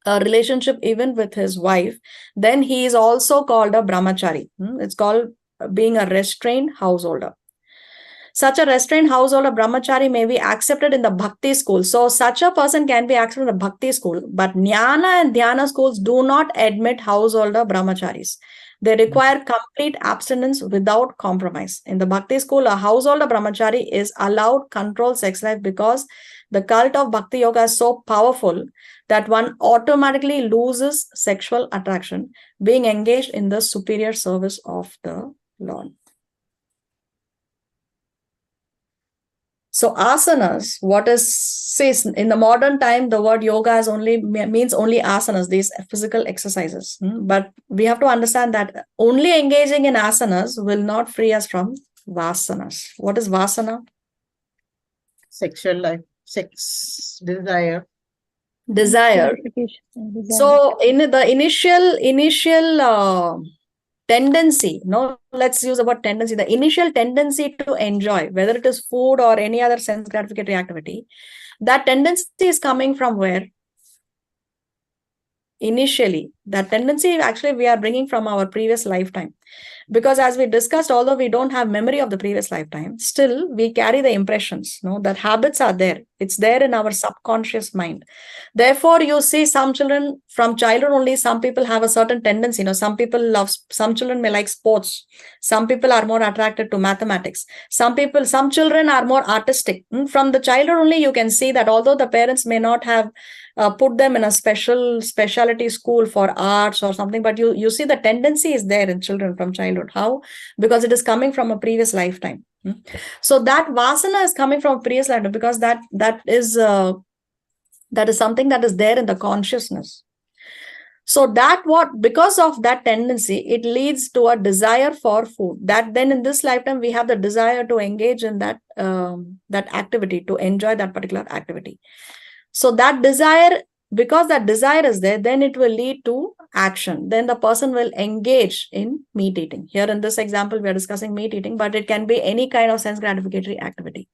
a relationship even with his wife, then he is also called a brahmachari. It's called being a restrained householder. Such a restrained householder brahmachari may be accepted in the bhakti school. So such a person can be accepted in the bhakti school, but jnana and dhyana schools do not admit householder brahmacharis. They require complete abstinence without compromise. In the bhakti school, a householder brahmachari is allowed controlled sex life because the cult of bhakti yoga is so powerful that one automatically loses sexual attraction, being engaged in the superior service of the Lord. So asanas, what is says in the modern time, the word yoga is means only asanas, these physical exercises. But we have to understand that only engaging in asanas will not free us from vasanas. What is vasana?
Sexual life, sex, desire.
Desire. So in the initial tendency, let's use the word tendency, the initial tendency to enjoy, whether it is food or any other sense gratificatory activity, that tendency is coming from where? Initially, that tendency actually we are bringing from our previous lifetime. Because as we discussed, although we don't have memory of the previous lifetime, still we carry the impressions, that habits are there. It's there in our subconscious mind. Therefore, you see some children from childhood only, some people have a certain tendency. Some children may like sports. Some people are more attracted to mathematics. Some children are more artistic. From the childhood only, you can see that although the parents may not have put them in a specialty school for arts or something, but you see the tendency is there in children from childhood. How? Because it is coming from a previous lifetime. So that vasana is coming from a previous lifetime, because that is something that is there in the consciousness. So because of that tendency, it leads to a desire for food. That then in this lifetime, we have the desire to engage in that activity, to enjoy that particular activity. So that desire, because that desire is there, then it will lead to action. Then the person will engage in meat eating. Here in this example, we are discussing meat eating, but it can be any kind of sense gratificatory activity.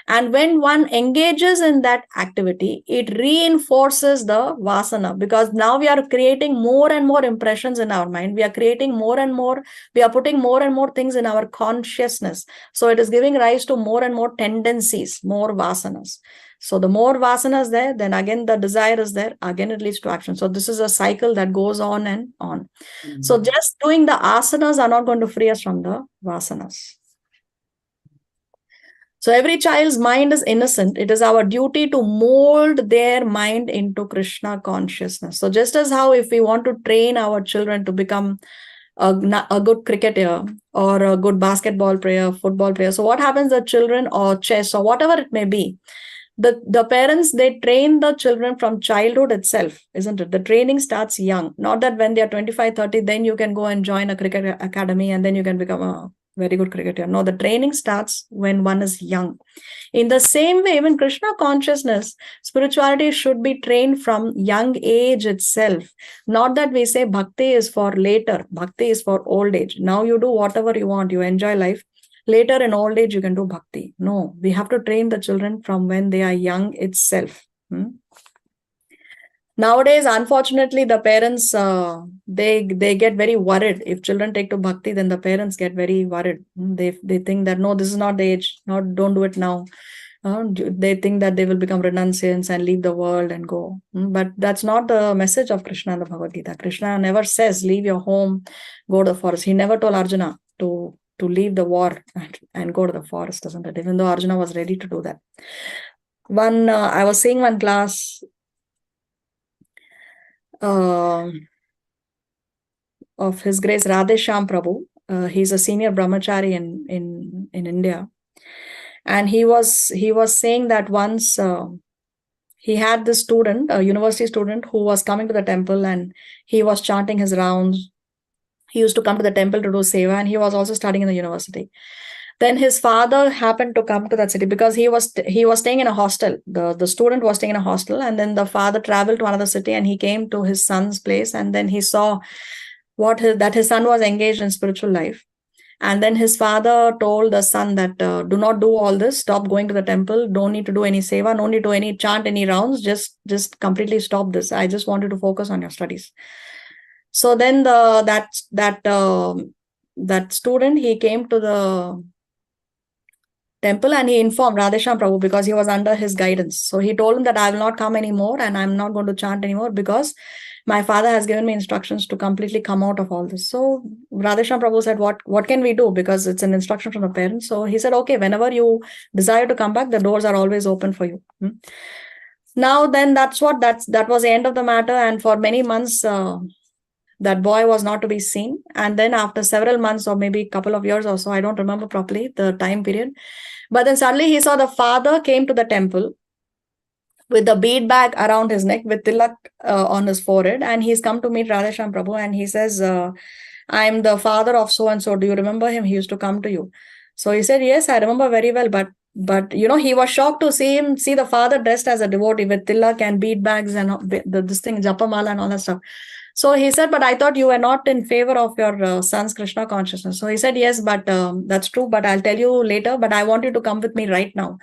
And when one engages in that activity, it reinforces the vasana, because now we are creating more and more impressions in our mind. We are creating more and more, we are putting more and more things in our consciousness. So it is giving rise to more and more tendencies, more vasanas. So the more vasanas there, then again the desire is there, again it leads to action. So this is a cycle that goes on and on. So just doing the asanas are not going to free us from the vasanas. So every child's mind is innocent. It is our duty to mold their mind into Krishna consciousness. So just as how if we want to train our children to become a good cricketer or a good basketball player, football player. So what happens, the children or chess or whatever it may be, the parents, they train the children from childhood itself, isn't it? The training starts young. Not that when they are 25, 30, then you can go and join a cricket academy and then you can become a very good cricketer. No, the training starts when one is young. In the same way, even Krishna consciousness, spirituality should be trained from young age itself. Not that we say bhakti is for later, bhakti is for old age. Now you do whatever you want, you enjoy life. Later in old age, you can do bhakti. No, we have to train the children from when they are young itself. Nowadays, unfortunately, the parents, they get very worried. If children take to bhakti, then the parents get very worried. They think that, no, this is not the age. No, don't do it now. They think that they will become renunciants and leave the world and go. But that's not the message of Krishna in the Bhagavad Gita. Krishna never says, leave your home, go to the forest. He never told Arjuna to leave the war and go to the forest, isn't it? Even though Arjuna was ready to do that. I was seeing one class of His Grace Radhe Shyam Prabhu. He's a senior brahmachari in India. And he was saying that once he had this student, a university student, who was coming to the temple and he was chanting his rounds. He used to come to the temple to do seva, and he was also studying in the university. Then his father happened to come to that city because he was staying in a hostel. The student was staying in a hostel, and then the father traveled to another city and he came to his son's place, and then he saw that his son was engaged in spiritual life. And then his father told the son that do not do all this, stop going to the temple, don't need to do any seva, no need to chant any rounds, just completely stop this. I just want you to focus on your studies. So then that student, he came to the temple and he informed Radheshyam Prabhu because he was under his guidance. So he told him that I will not come anymore and I'm not going to chant anymore because my father has given me instructions to completely come out of all this. So Radheshyam Prabhu said, what can we do? Because it's an instruction from the parents. So he said, okay, whenever you desire to come back, the doors are always open for you. Now then, that was the end of the matter. And for many months, that boy was not to be seen. And then after several months or maybe a couple of years or so, I don't remember properly the time period. But then suddenly he saw the father came to the temple with the bead bag around his neck with tilak on his forehead. And he's come to meet Radheshyam Prabhu and he says, I'm the father of so-and-so. Do you remember him? He used to come to you. So he said, yes, I remember very well. But he was shocked to see the father dressed as a devotee with tilak and bead bags and this thing, japamala and all that stuff. So he said, but I thought you were not in favor of your son's Krishna consciousness. So he said, yes, but that's true. But I'll tell you later. But I want you to come with me right now.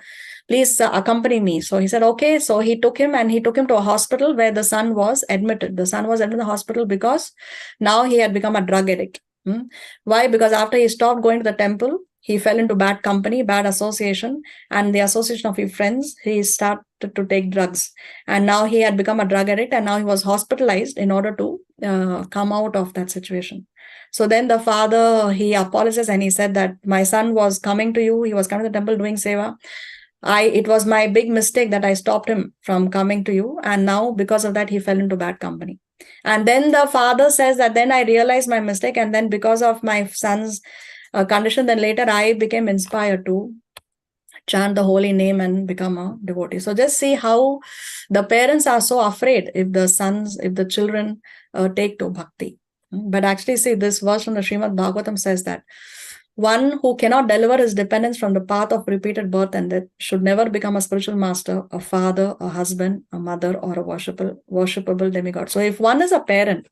Please accompany me. So he said, okay. So he took him to a hospital where the son was admitted. The son was admitted in the hospital because now he had become a drug addict. Why? Because after he stopped going to the temple, he fell into bad company, bad association, and the association of his friends, he started to take drugs. And now he had become a drug addict, and now he was hospitalized in order to come out of that situation. So then the father, he apologized and he said that my son was coming to you. He was coming to the temple doing seva. It was my big mistake that I stopped him from coming to you. And now because of that, he fell into bad company. And then the father says that then I realized my mistake. And then because of my son's condition, then later I became inspired to chant the holy name and become a devotee. So just see how the parents are so afraid if the children take to bhakti. But actually, see, this verse from the Srimad Bhagavatam says that one who cannot deliver his dependence from the path of repeated birth and death should never become a spiritual master, a father, a husband, a mother, or a worshipable demigod. So if one is a parent,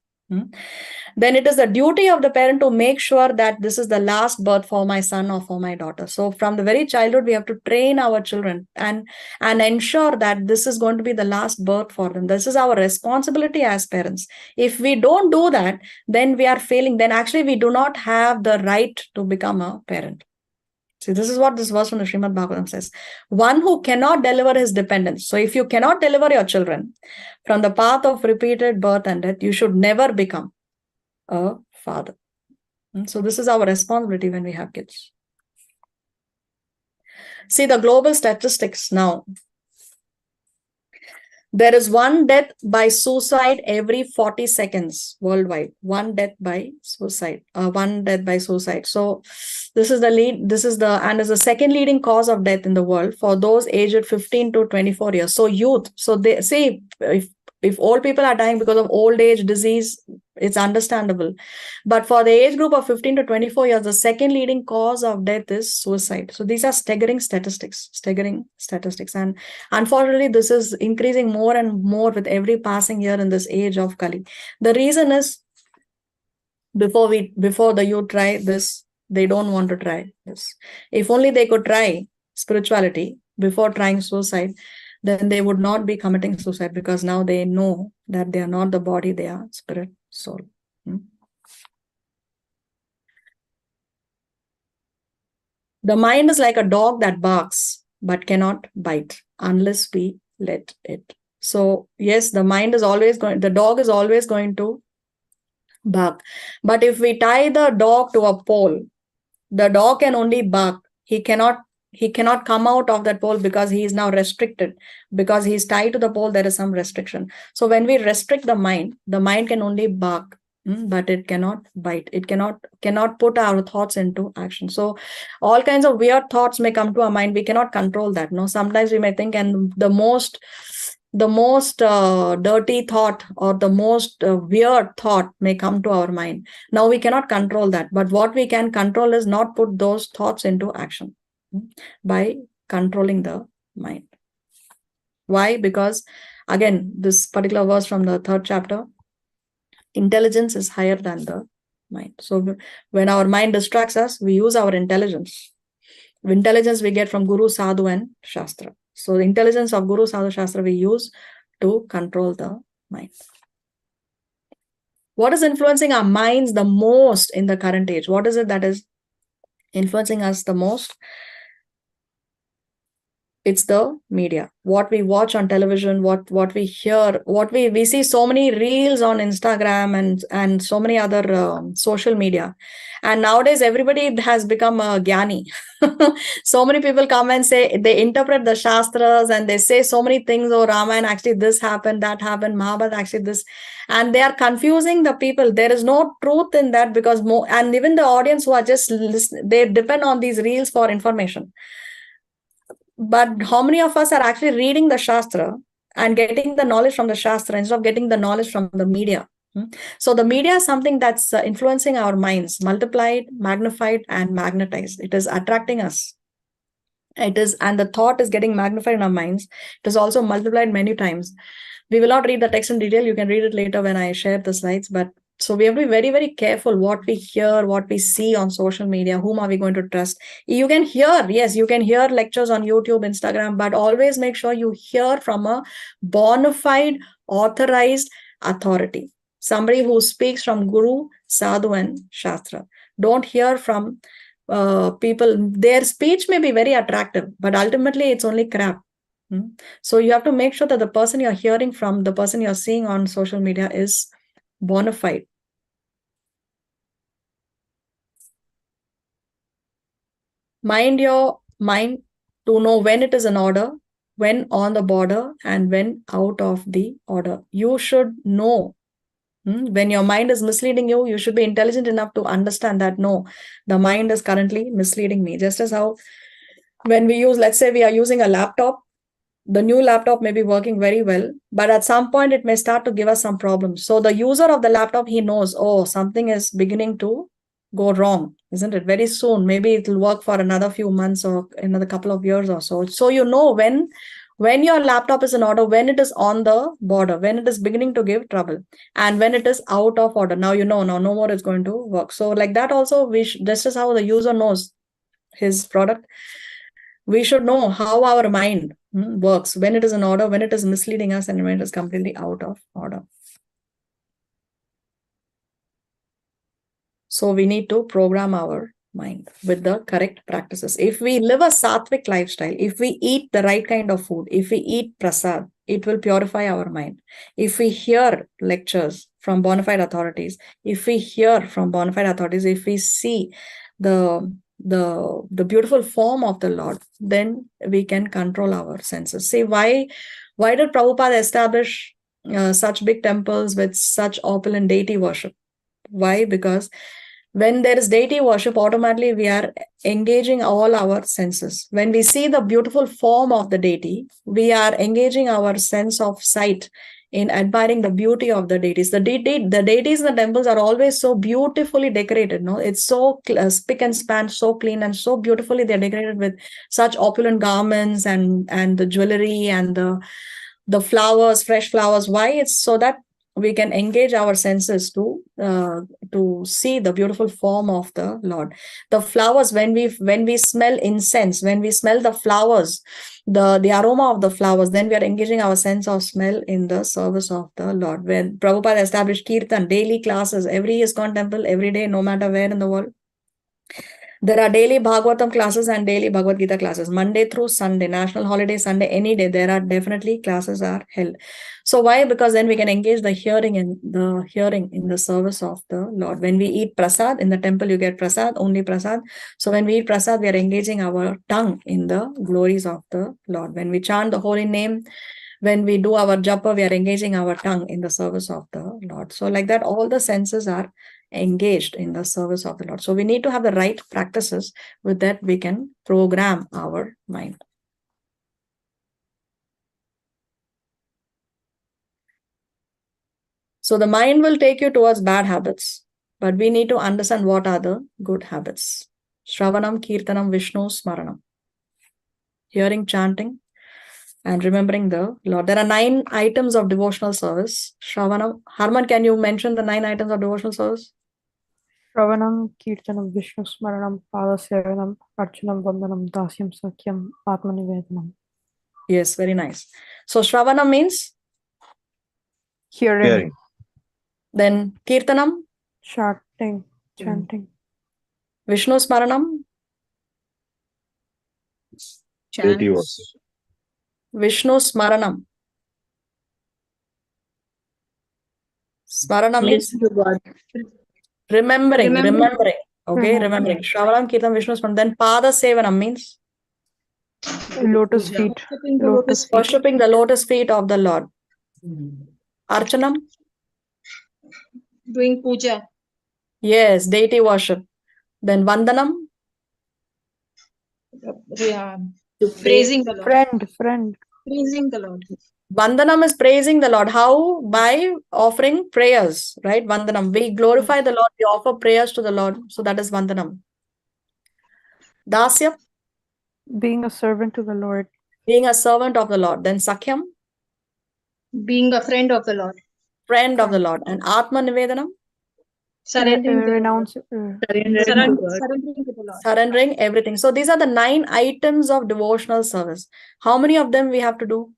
then it is the duty of the parent to make sure that this is the last birth for my son or for my daughter. So from the very childhood, we have to train our children and ensure that this is going to be the last birth for them. This is our responsibility as parents. If we don't do that, then we are failing. Then actually we do not have the right to become a parent. See, this is what this verse from the Srimad Bhagavatam says. One who cannot deliver his dependence. So if you cannot deliver your children from the path of repeated birth and death, you should never become a father. So this is our responsibility when we have kids. See the global statistics now. There is one death by suicide every 40 seconds worldwide. One death by suicide. So this is the second leading cause of death in the world for those aged 15 to 24 years. So youth. So they say if old people are dying because of old age, disease, it's understandable. But for the age group of 15 to 24 years, the second leading cause of death is suicide. So these are staggering statistics. And unfortunately, this is increasing more and more with every passing year in this age of Kali. The reason is before the youth try this, they don't want to try this. If only they could try spirituality before trying suicide, then they would not be committing suicide because now they know that they are not the body, they are spirit, soul. The mind is like a dog that barks but cannot bite unless we let it. So yes, the dog is always going to bark. But if we tie the dog to a pole, the dog can only bark. He cannot come out of that pole because he is now restricted. Because he is tied to the pole, there is some restriction. So when we restrict the mind can only bark. but it cannot bite. It cannot put our thoughts into action. So all kinds of weird thoughts may come to our mind. We cannot control that. No, sometimes we may think, and the most dirty thought or the most weird thought may come to our mind. Now we cannot control that, but what we can control is not put those thoughts into action by controlling the mind. Why? Because again, this particular verse from the 3rd chapter, intelligence is higher than the mind. So when our mind distracts us, we use our intelligence. Intelligence we get from Guru, Sadhu, and Shastra. So the intelligence of Guru, Sadhu, Shastra we use to control the mind. What is influencing our minds the most in the current age? What is it that is influencing us the most? It's the media. What we watch on television, what we hear, what we see so many reels on Instagram and so many other social media. And nowadays everybody has become a Gyani. So many people come and say, they interpret the Shastras and they say so many things. Oh, Ramayana, actually this happened, that happened, Mahabharata, actually this. And they are confusing the people. There is no truth in that, because and even the audience who are just listening, they depend on these reels for information. But how many of us are actually reading the Shastra and getting the knowledge from the Shastra instead of getting the knowledge from the media? So the media is something that's influencing our minds, multiplied, magnified, and magnetized. It is attracting us. It is, and the thought is getting magnified in our minds. It is also multiplied many times. We will not read the text in detail. You can read it later when I share the slides. But so we have to be very, very careful what we hear, what we see on social media. Whom are we going to trust? You can hear, yes, you can hear lectures on YouTube, Instagram, but always make sure you hear from a bona fide, authorized authority. Somebody who speaks from Guru, Sadhu, and Shastra. Don't hear from people. Their speech may be very attractive, but ultimately it's only crap. So you have to make sure that the person you're hearing from, the person you're seeing on social media is bona fide. Mind your mind to know when it is in order, when on the border, and when out of the order. You should know. When your mind is misleading you, you should be intelligent enough to understand that, no, the mind is currently misleading me. Just as how when we use, let's say we are using a laptop, the new laptop may be working very well, but at some point it may start to give us some problems. So the user of the laptop, he knows, oh, something is beginning to go wrong, isn't it? Very soon, maybe it will work for another few months or another couple of years or so. So you know when your laptop is in order, when it is on the border, when it is beginning to give trouble, and when it is out of order. Now you know, now no more is going to work. So like that also, this is how the user knows his product. We should know how our mind works, when it is in order, when it is misleading us, and when it is completely out of order. So we need to program our mind with the correct practices. If we live a sattvic lifestyle, if we eat the right kind of food, if we eat prasad, it will purify our mind. If we hear lectures from bona fide authorities, if we hear from bona fide authorities, if we see the beautiful form of the Lord, then we can control our senses. See, why did Prabhupada establish such big temples with such opulent deity worship? Why? Because when there is deity worship, automatically we are engaging all our senses. When we see the beautiful form of the deity, we are engaging our sense of sight in admiring the beauty of the deities. The deities in the temples are always so beautifully decorated. No, it's so spick and span, so clean, and so beautifully they're decorated with such opulent garments and the jewelry and the flowers, fresh flowers. Why? It's so that we can engage our senses to see the beautiful form of the Lord. The flowers, when we smell incense, when we smell the flowers, the aroma of the flowers, then we are engaging our sense of smell in the service of the Lord. When Prabhupada established Kirtan, daily classes, every ISKCON temple, every day, no matter where in the world, there are daily Bhagavatam classes and daily Bhagavad Gita classes, Monday through Sunday, national holiday, Sunday, any day, there are definitely classes are held. So why? Because then we can engage the hearing in the service of the Lord. When we eat prasad, in the temple you get prasad, only prasad. So when we eat prasad, we are engaging our tongue in the glories of the Lord. When we chant the holy name, When we do our japa, we are engaging our tongue in the service of the Lord. So like that, all the senses are engaged in the service of the Lord. So we need to have the right practices. With that, we can program our mind. So the mind will take you towards bad habits, but we need to understand what are the good habits. Shravanam, Kirtanam, Vishnu, Smaranam. Hearing, chanting, and remembering the Lord. There are 9 items of devotional service. Shravanam. Harman, can you mention the 9 items of devotional service?
Shravanam, Kirtanam, Vishnu Smaranam, Padasevanam, Archanam, Vandanam, Dasyam, Sakyam, Atmanivedanam.
Yes, very nice. So Shravanam means?
Hearing.
Then Kirtanam?
Chanting.
Vishnu Smaranam?
Chants.
Vishnu Smaranam. Smarana means remembering. Okay, remembering. Shravanam, Kirtanam, Vishnu Smaranam. Then Pada Sevanam means?
Lotus feet.
Worshipping the lotus feet of the Lord. Archanam?
Doing puja.
Yes, deity worship. Then Vandanam?
Yeah. Praising the Lord.
Friend.
Praising the Lord.
Vandanam is praising the Lord. How? By offering prayers, right? Vandanam. We glorify the Lord. We offer prayers to the Lord. So that is Vandanam. Dasya?
Being a servant to the Lord.
Being a servant of the Lord. Then Sakyam?
Being a friend of the Lord.
Friend of the Lord. And Atma Nivedanam?
Surrendering to the Lord.
Surrendering everything. So these are the 9 items of devotional service. How many of them we have to do?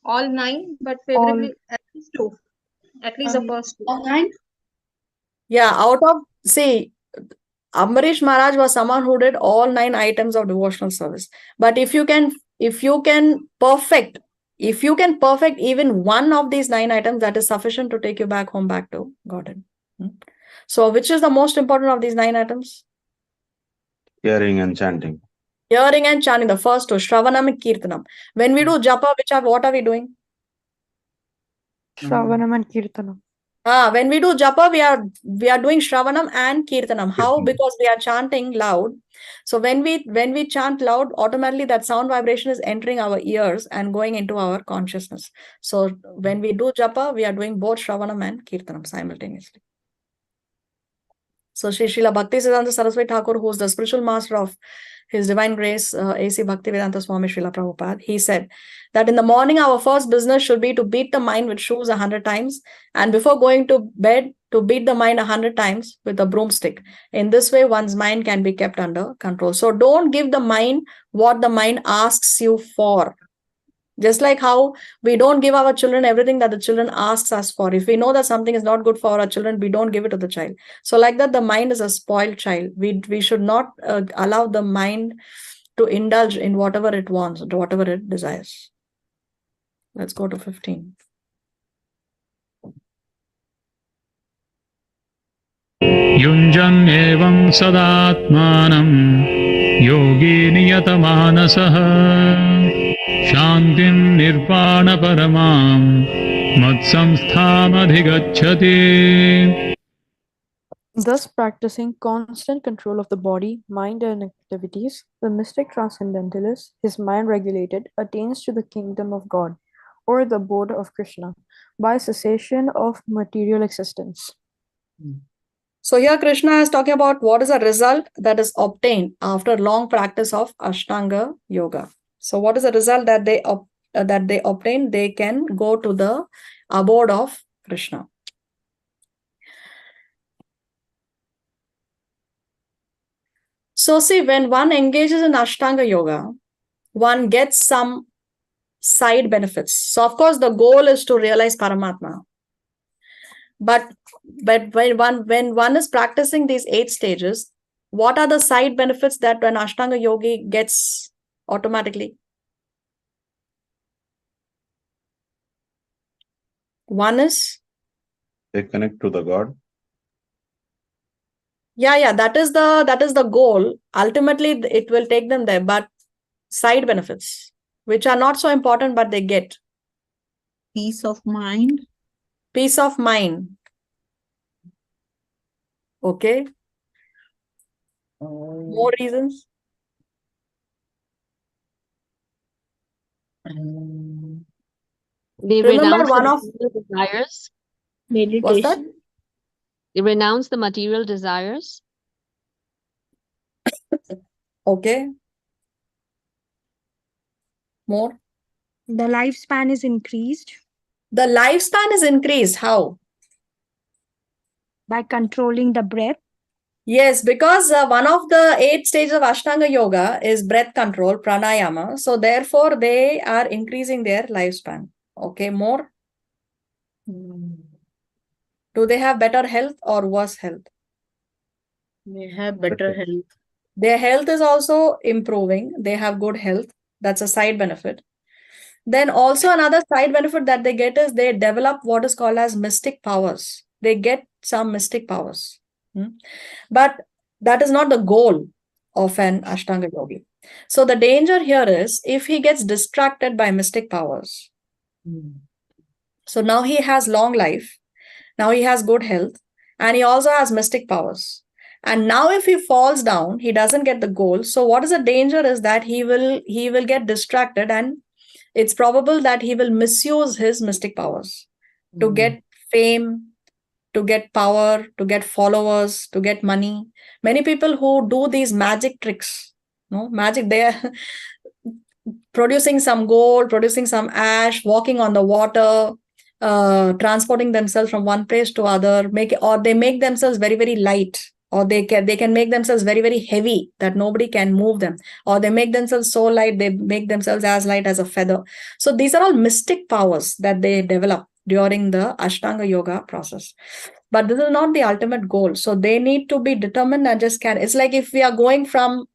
All 9, but favorably at least 2. At least the first 2.
All 9?
Yeah, out of, see, Ambarish Maharaj was someone who did all 9 items of devotional service. But if you can perfect even one of these 9 items, that is sufficient to take you back to Godhead. So which is the most important of these 9 items?
Hearing and chanting.
Hearing and chanting, the first 2, Shravanam and Kirtanam. When we do japa, what are we doing?
Shravanam and Kirtanam.
When we do japa, we are doing Shravanam and Kirtanam. How? Because we are chanting loud. So when we chant loud, automatically that sound vibration is entering our ears and going into our consciousness. So when we do japa, we are doing both Shravanam and Kirtanam simultaneously. So Srila Bhaktisiddhanta Saraswati Thakur, who is the spiritual master of His Divine Grace, A.C. Bhaktivedanta Swami Srila Prabhupada, he said that in the morning, our first business should be to beat the mind with shoes 100 times, and before going to bed, to beat the mind 100 times with a broomstick. In this way, one's mind can be kept under control. So don't give the mind what the mind asks you for. Just like how we don't give our children everything that the children asks us for. If we know that something is not good for our children, we don't give it to the child. So like that, the mind is a spoiled child. We should not allow the mind to indulge in whatever it wants, whatever it desires. Let's go to 15.
Yunjan evam sadatmanam yogi niyatamanasah Shantim nirvana paramam matsamstham adhigacchati.
Thus, practicing constant control of the body, mind, and activities, the mystic transcendentalist, his mind regulated, attains to the kingdom of God, or the abode of Krishna, by cessation of material existence.
So here Krishna is talking about what is a result that is obtained after long practice of Ashtanga Yoga. So what is the result that they obtain? They can go to the abode of Krishna. So see, when one engages in Ashtanga Yoga, one gets some side benefits. So of course, the goal is to realize Paramatma. But when one is practicing these 8 stages, what are the side benefits that an Ashtanga yogi gets automatically? One is?
They connect to the God.
Yeah, that is the goal. Ultimately, it will take them there. But side benefits, which are not so important, but they get.
Peace of mind.
Peace of mind. Okay. More reasons?
They
Remember
renounce
one
the
of
material desires.
what's that?
Meditation.
They renounce the material desires.
Okay. More?
The lifespan is increased
The lifespan is increased. How?
by controlling the breath.
Yes, because one of the 8 stages of Ashtanga Yoga is breath control, pranayama. So therefore, they are increasing their lifespan. Okay, more? Do they have better health or worse health?
They have better health.
Their health is also improving. They have good health. That's a side benefit. Then also another side benefit that they get is they develop what is called as mystic powers. They get some mystic powers. But that is not the goal of an Ashtanga yogi. So the danger here is if he gets distracted by mystic powers. So now he has long life. Now he has good health. And he also has mystic powers. And now if he falls down, he doesn't get the goal. So what is the danger is that he will get distracted, and it's probable that he will misuse his mystic powers to get fame, to get power, to get followers, to get money. Many people who do these magic tricks, magic, they are producing some gold, producing some ash, walking on the water, transporting themselves from one place to other, they make themselves very, very light, or they can make themselves very, very heavy that nobody can move them, or they make themselves so light they make themselves as light as a feather. So these are all mystic powers that they develop during the Ashtanga Yoga process. But this is not the ultimate goal. So they need to be determined and just can. It's like if we are going from,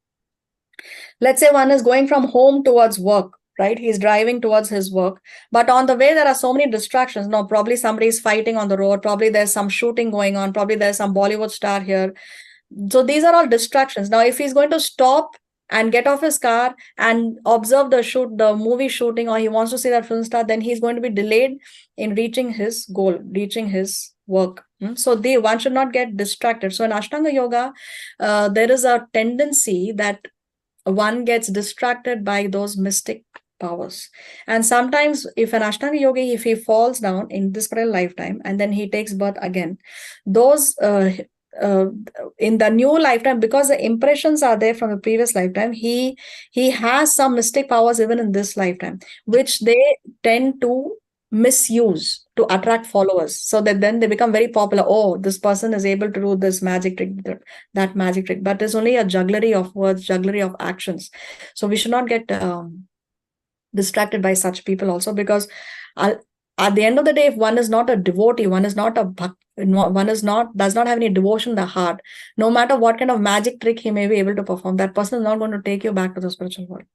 let's say one is going from home towards work, right? He's driving towards his work, but on the way there are so many distractions. No, probably somebody is fighting on the road, probably there's some shooting going on, probably there's some Bollywood star here. So these are all distractions. Now if he's going to stop and get off his car and observe the movie shooting, or he wants to see that film star, then he's going to be delayed in reaching his goal, reaching his work. So one should not get distracted. So in Ashtanga Yoga, there is a tendency that one gets distracted by those mystic powers. And sometimes if an Ashtanga yogi, if he falls down in this particular lifetime and then he takes birth again, those in the new lifetime, because the impressions are there from the previous lifetime, he has some mystic powers even in this lifetime, which they tend to misuse to attract followers, so that then they become very popular. Oh, this person is able to do this magic trick, that magic trick, but it's only a jugglery of words, jugglery of actions. So we should not get distracted by such people also, because at the end of the day, if one is not a devotee, one is not does not have any devotion in the heart, no matter what kind of magic trick he may be able to perform, that person is not going to take you back to the spiritual world.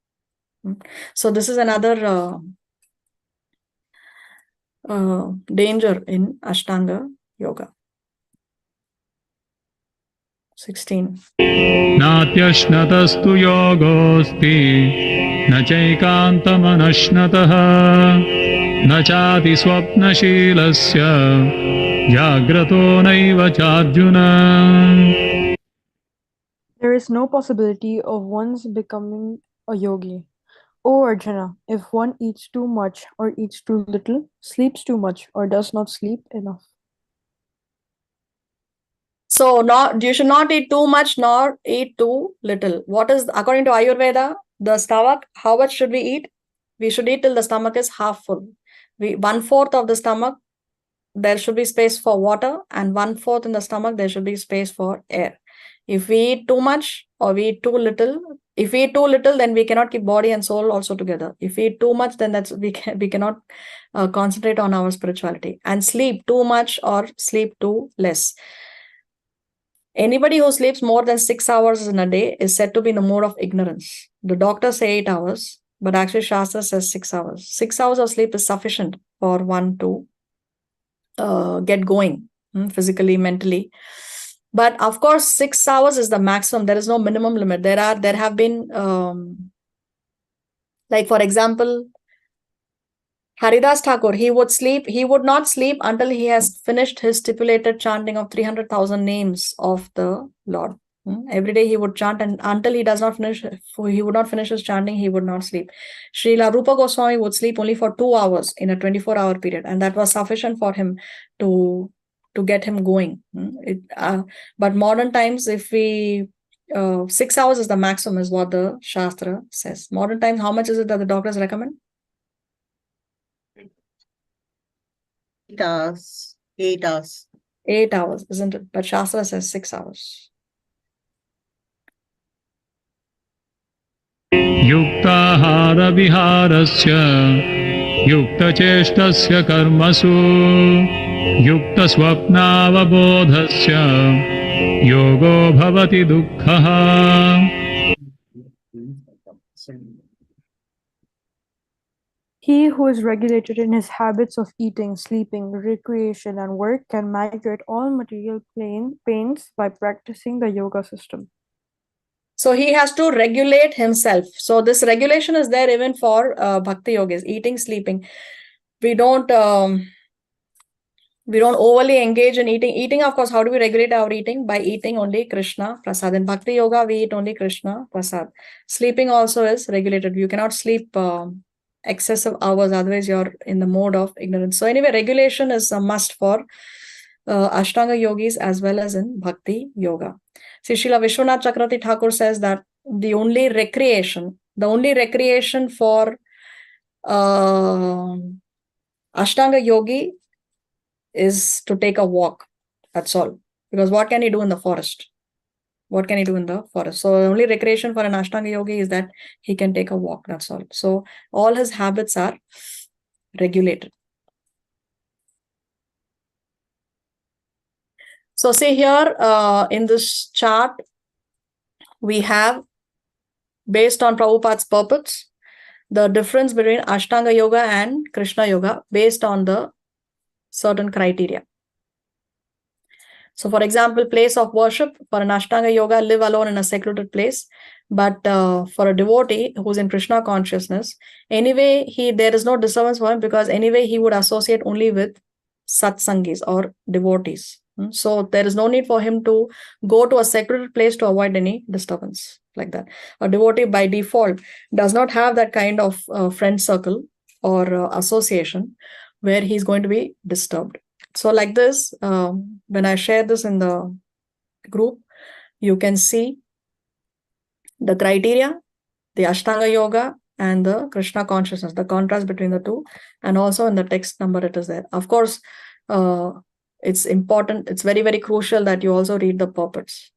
So this is another danger in Ashtanga Yoga. 16.
नात्यश्नतस्तु योगोऽस्ति न चैकान्तमनश्नतः न चातिस्वप्नशीलस्य जाग्रतो नैव चार्जुन.
There is no possibility of one's becoming a yogi. O Arjuna, if one eats too much or eats too little, sleeps too much or does not sleep enough.
So you should not eat too much nor eat too little. What is, according to Ayurveda, the stomach, how much should we eat? We should eat till the stomach is half full. 1/4 of the stomach, there should be space for water, and 1/4 in the stomach, there should be space for air. If we eat too much or we eat too little, then we cannot keep body and soul also together. If we eat too much, then we cannot concentrate on our spirituality. And sleep too much or sleep too less. Anybody who sleeps more than 6 hours in a day is said to be in a mode of ignorance. The doctors say 8 hours, but actually Shastra says 6 hours. 6 hours of sleep is sufficient for one to get going physically, mentally. But of course, 6 hours is the maximum. There is no minimum limit. There have been Like for example, Haridas Thakur, he would not sleep until he has finished his stipulated chanting of 300,000 names of the Lord. Every day he would chant, and until he would not finish his chanting, he would not sleep. Srila Rupa Goswami would sleep only for 2 hours in a 24-hour period, and that was sufficient for him to get him going. But modern times, if we 6 hours is the maximum, is what the Shastra says. Modern times, how much is it that the doctors recommend?
8 hours. 8 hours.
8 hours, isn't it? But Shastra says 6 hours.
युक्ताहारविहारस्य युक्तचेष्टस्य कर्मसु युक्तस्वप्नावबोधस्य योगो भवति दुःखः.
He who is regulated in his habits of eating, sleeping, recreation, and work can migrate all material pains by practicing the yoga system.
So he has to regulate himself. So this regulation is there even for bhakti yogis, eating, sleeping. We don't overly engage in eating. Eating, of course, how do we regulate our eating? By eating only Krishna Prasad. In bhakti yoga, we eat only Krishna Prasad. Sleeping also is regulated. You cannot sleep excessive hours, otherwise you're in the mode of ignorance. So anyway, regulation is a must for Ashtanga yogis as well as in bhakti yoga. See, Srila Vishwanath Chakravarti Thakur says that the only recreation for Ashtanga yogi is to take a walk. That's all. Because what can he do in the forest? So the only recreation for an Ashtanga yogi is that he can take a walk. That's all. So all his habits are regulated. So see here in this chart, we have, based on Prabhupada's purports, the difference between Ashtanga yoga and Krishna yoga based on the certain criteria. So for example, place of worship for an Ashtanga yoga, live alone in a secluded place. But for a devotee who's in Krishna consciousness, anyway, there is no disturbance for him, because anyway he would associate only with satsangis or devotees. So there is no need for him to go to a secluded place to avoid any disturbance like that. A devotee by default does not have that kind of friend circle or association where he's going to be disturbed. So like this, when I share this in the group, you can see the criteria, the Ashtanga yoga and the Krishna consciousness, the contrast between the two, and also in the text number it is there. Of course, it's important, it's very, very crucial that you also read the purports.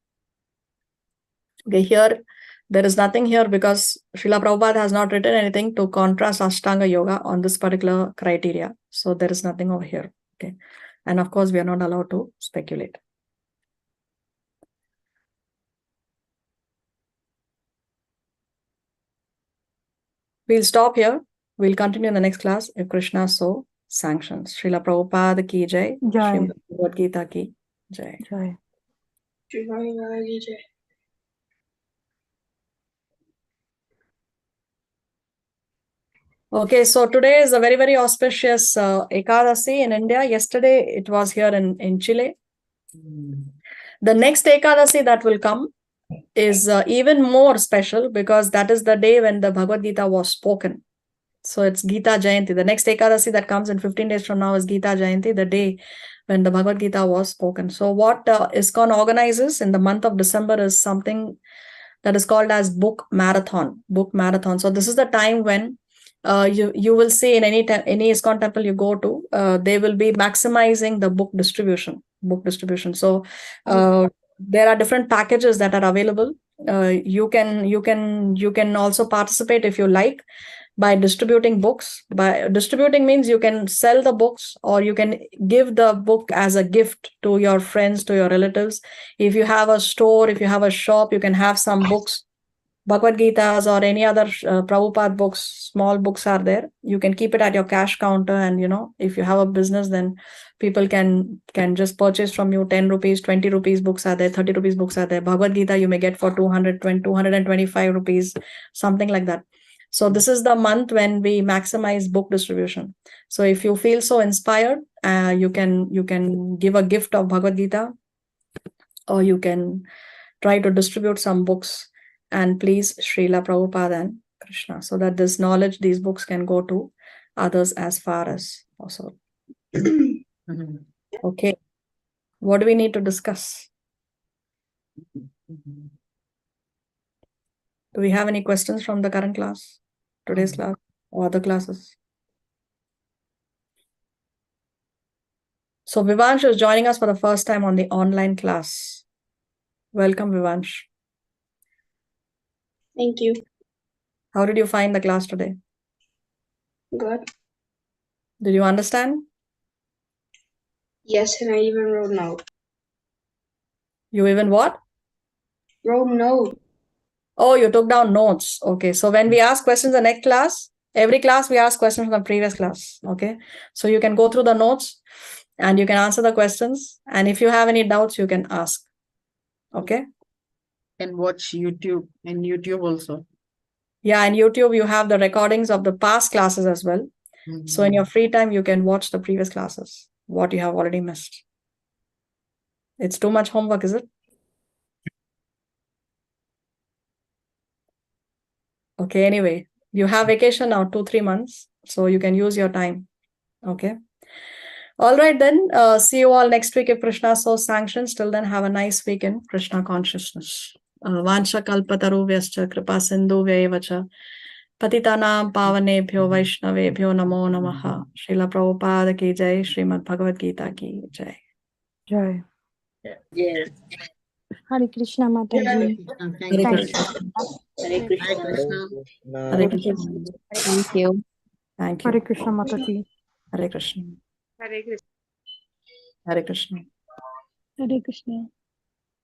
Okay, here, there is nothing here because Srila Prabhupada has not written anything to contrast Ashtanga yoga on this particular criteria. So there is nothing over here. Okay. And of course, we are not allowed to speculate. We'll stop here. We'll continue in the next class if Krishna so sanctions. Srila Prabhupada ki jai.
Jai.
Bhagavad Gita ki jai.
Jai.
Okay, so today is a very, very auspicious Ekadasi in India. Yesterday, it was here in Chile. The next Ekadasi that will come is even more special because that is the day when the Bhagavad Gita was spoken. So it's Gita Jayanti. The next Ekadasi that comes in 15 days from now is Gita Jayanti, the day when the Bhagavad Gita was spoken. So what ISKCON organizes in the month of December is something that is called as book marathon. So this is the time when you will see in any ISKCON temple you go to, they will be maximizing the book distribution. So there are different packages that are available. You can also participate if you like by distributing books. By distributing means you can sell the books or you can give the book as a gift to your friends, to your relatives. If you have a store, if you have a shop, you can have some books, Bhagavad Gitas or any other Prabhupada books, small books are there. You can keep it at your cash counter, and if you have a business, then people can just purchase from you 10 rupees, 20 rupees books are there, 30 rupees books are there. Bhagavad Gita you may get for 225 rupees, something like that. So this is the month when we maximize book distribution. So if you feel so inspired, you can give a gift of Bhagavad Gita, or you can try to distribute some books and please Srila Prabhupada and Krishna, so that this knowledge, these books can go to others as far as possible. Okay. What do we need to discuss? Do we have any questions from the current class, today's class, or other classes? So Vivansh is joining us for the first time on the online class. Welcome, Vivansh.
Thank you.
How did you find the class today?
Good.
Did you understand?
Yes, and I even wrote note.
You even what?
Wrote note.
Oh, you took down notes. Okay. So when we ask questions in the next class, every class we ask questions from the previous class. Okay. So you can go through the notes and you can answer the questions. And if you have any doubts, you can ask. Okay.
And watch YouTube and YouTube also.
Yeah. And YouTube, you have the recordings of the past classes as well. So in your free time, you can watch the previous classes, what you have already missed. It's too much homework, is it? Okay, anyway, you have vacation now, 2-3 months, so you can use your time. Okay. All right, then. See you all next week if Krishna so sanctions. Till then, have a nice week in Krishna consciousness. Vansha kalpataru vyascha kripa sindhu vyaivacha patitanam pavanebhyo vaishnavebhyo namo namaha. Srila Prabhupada ki jai, Srimad Bhagavad Gita ki jai.
Jai.
Yes.
Hare Krishna Mataji.
Thank
Hare
you.
Krishna.
Hare Krishna.
Hare Krishna.
Thank you.
Thank you.
Hare Krishna Mataji.
Hare Krishna.
Hare Krishna.
Hare Krishna.
Hare Krishna.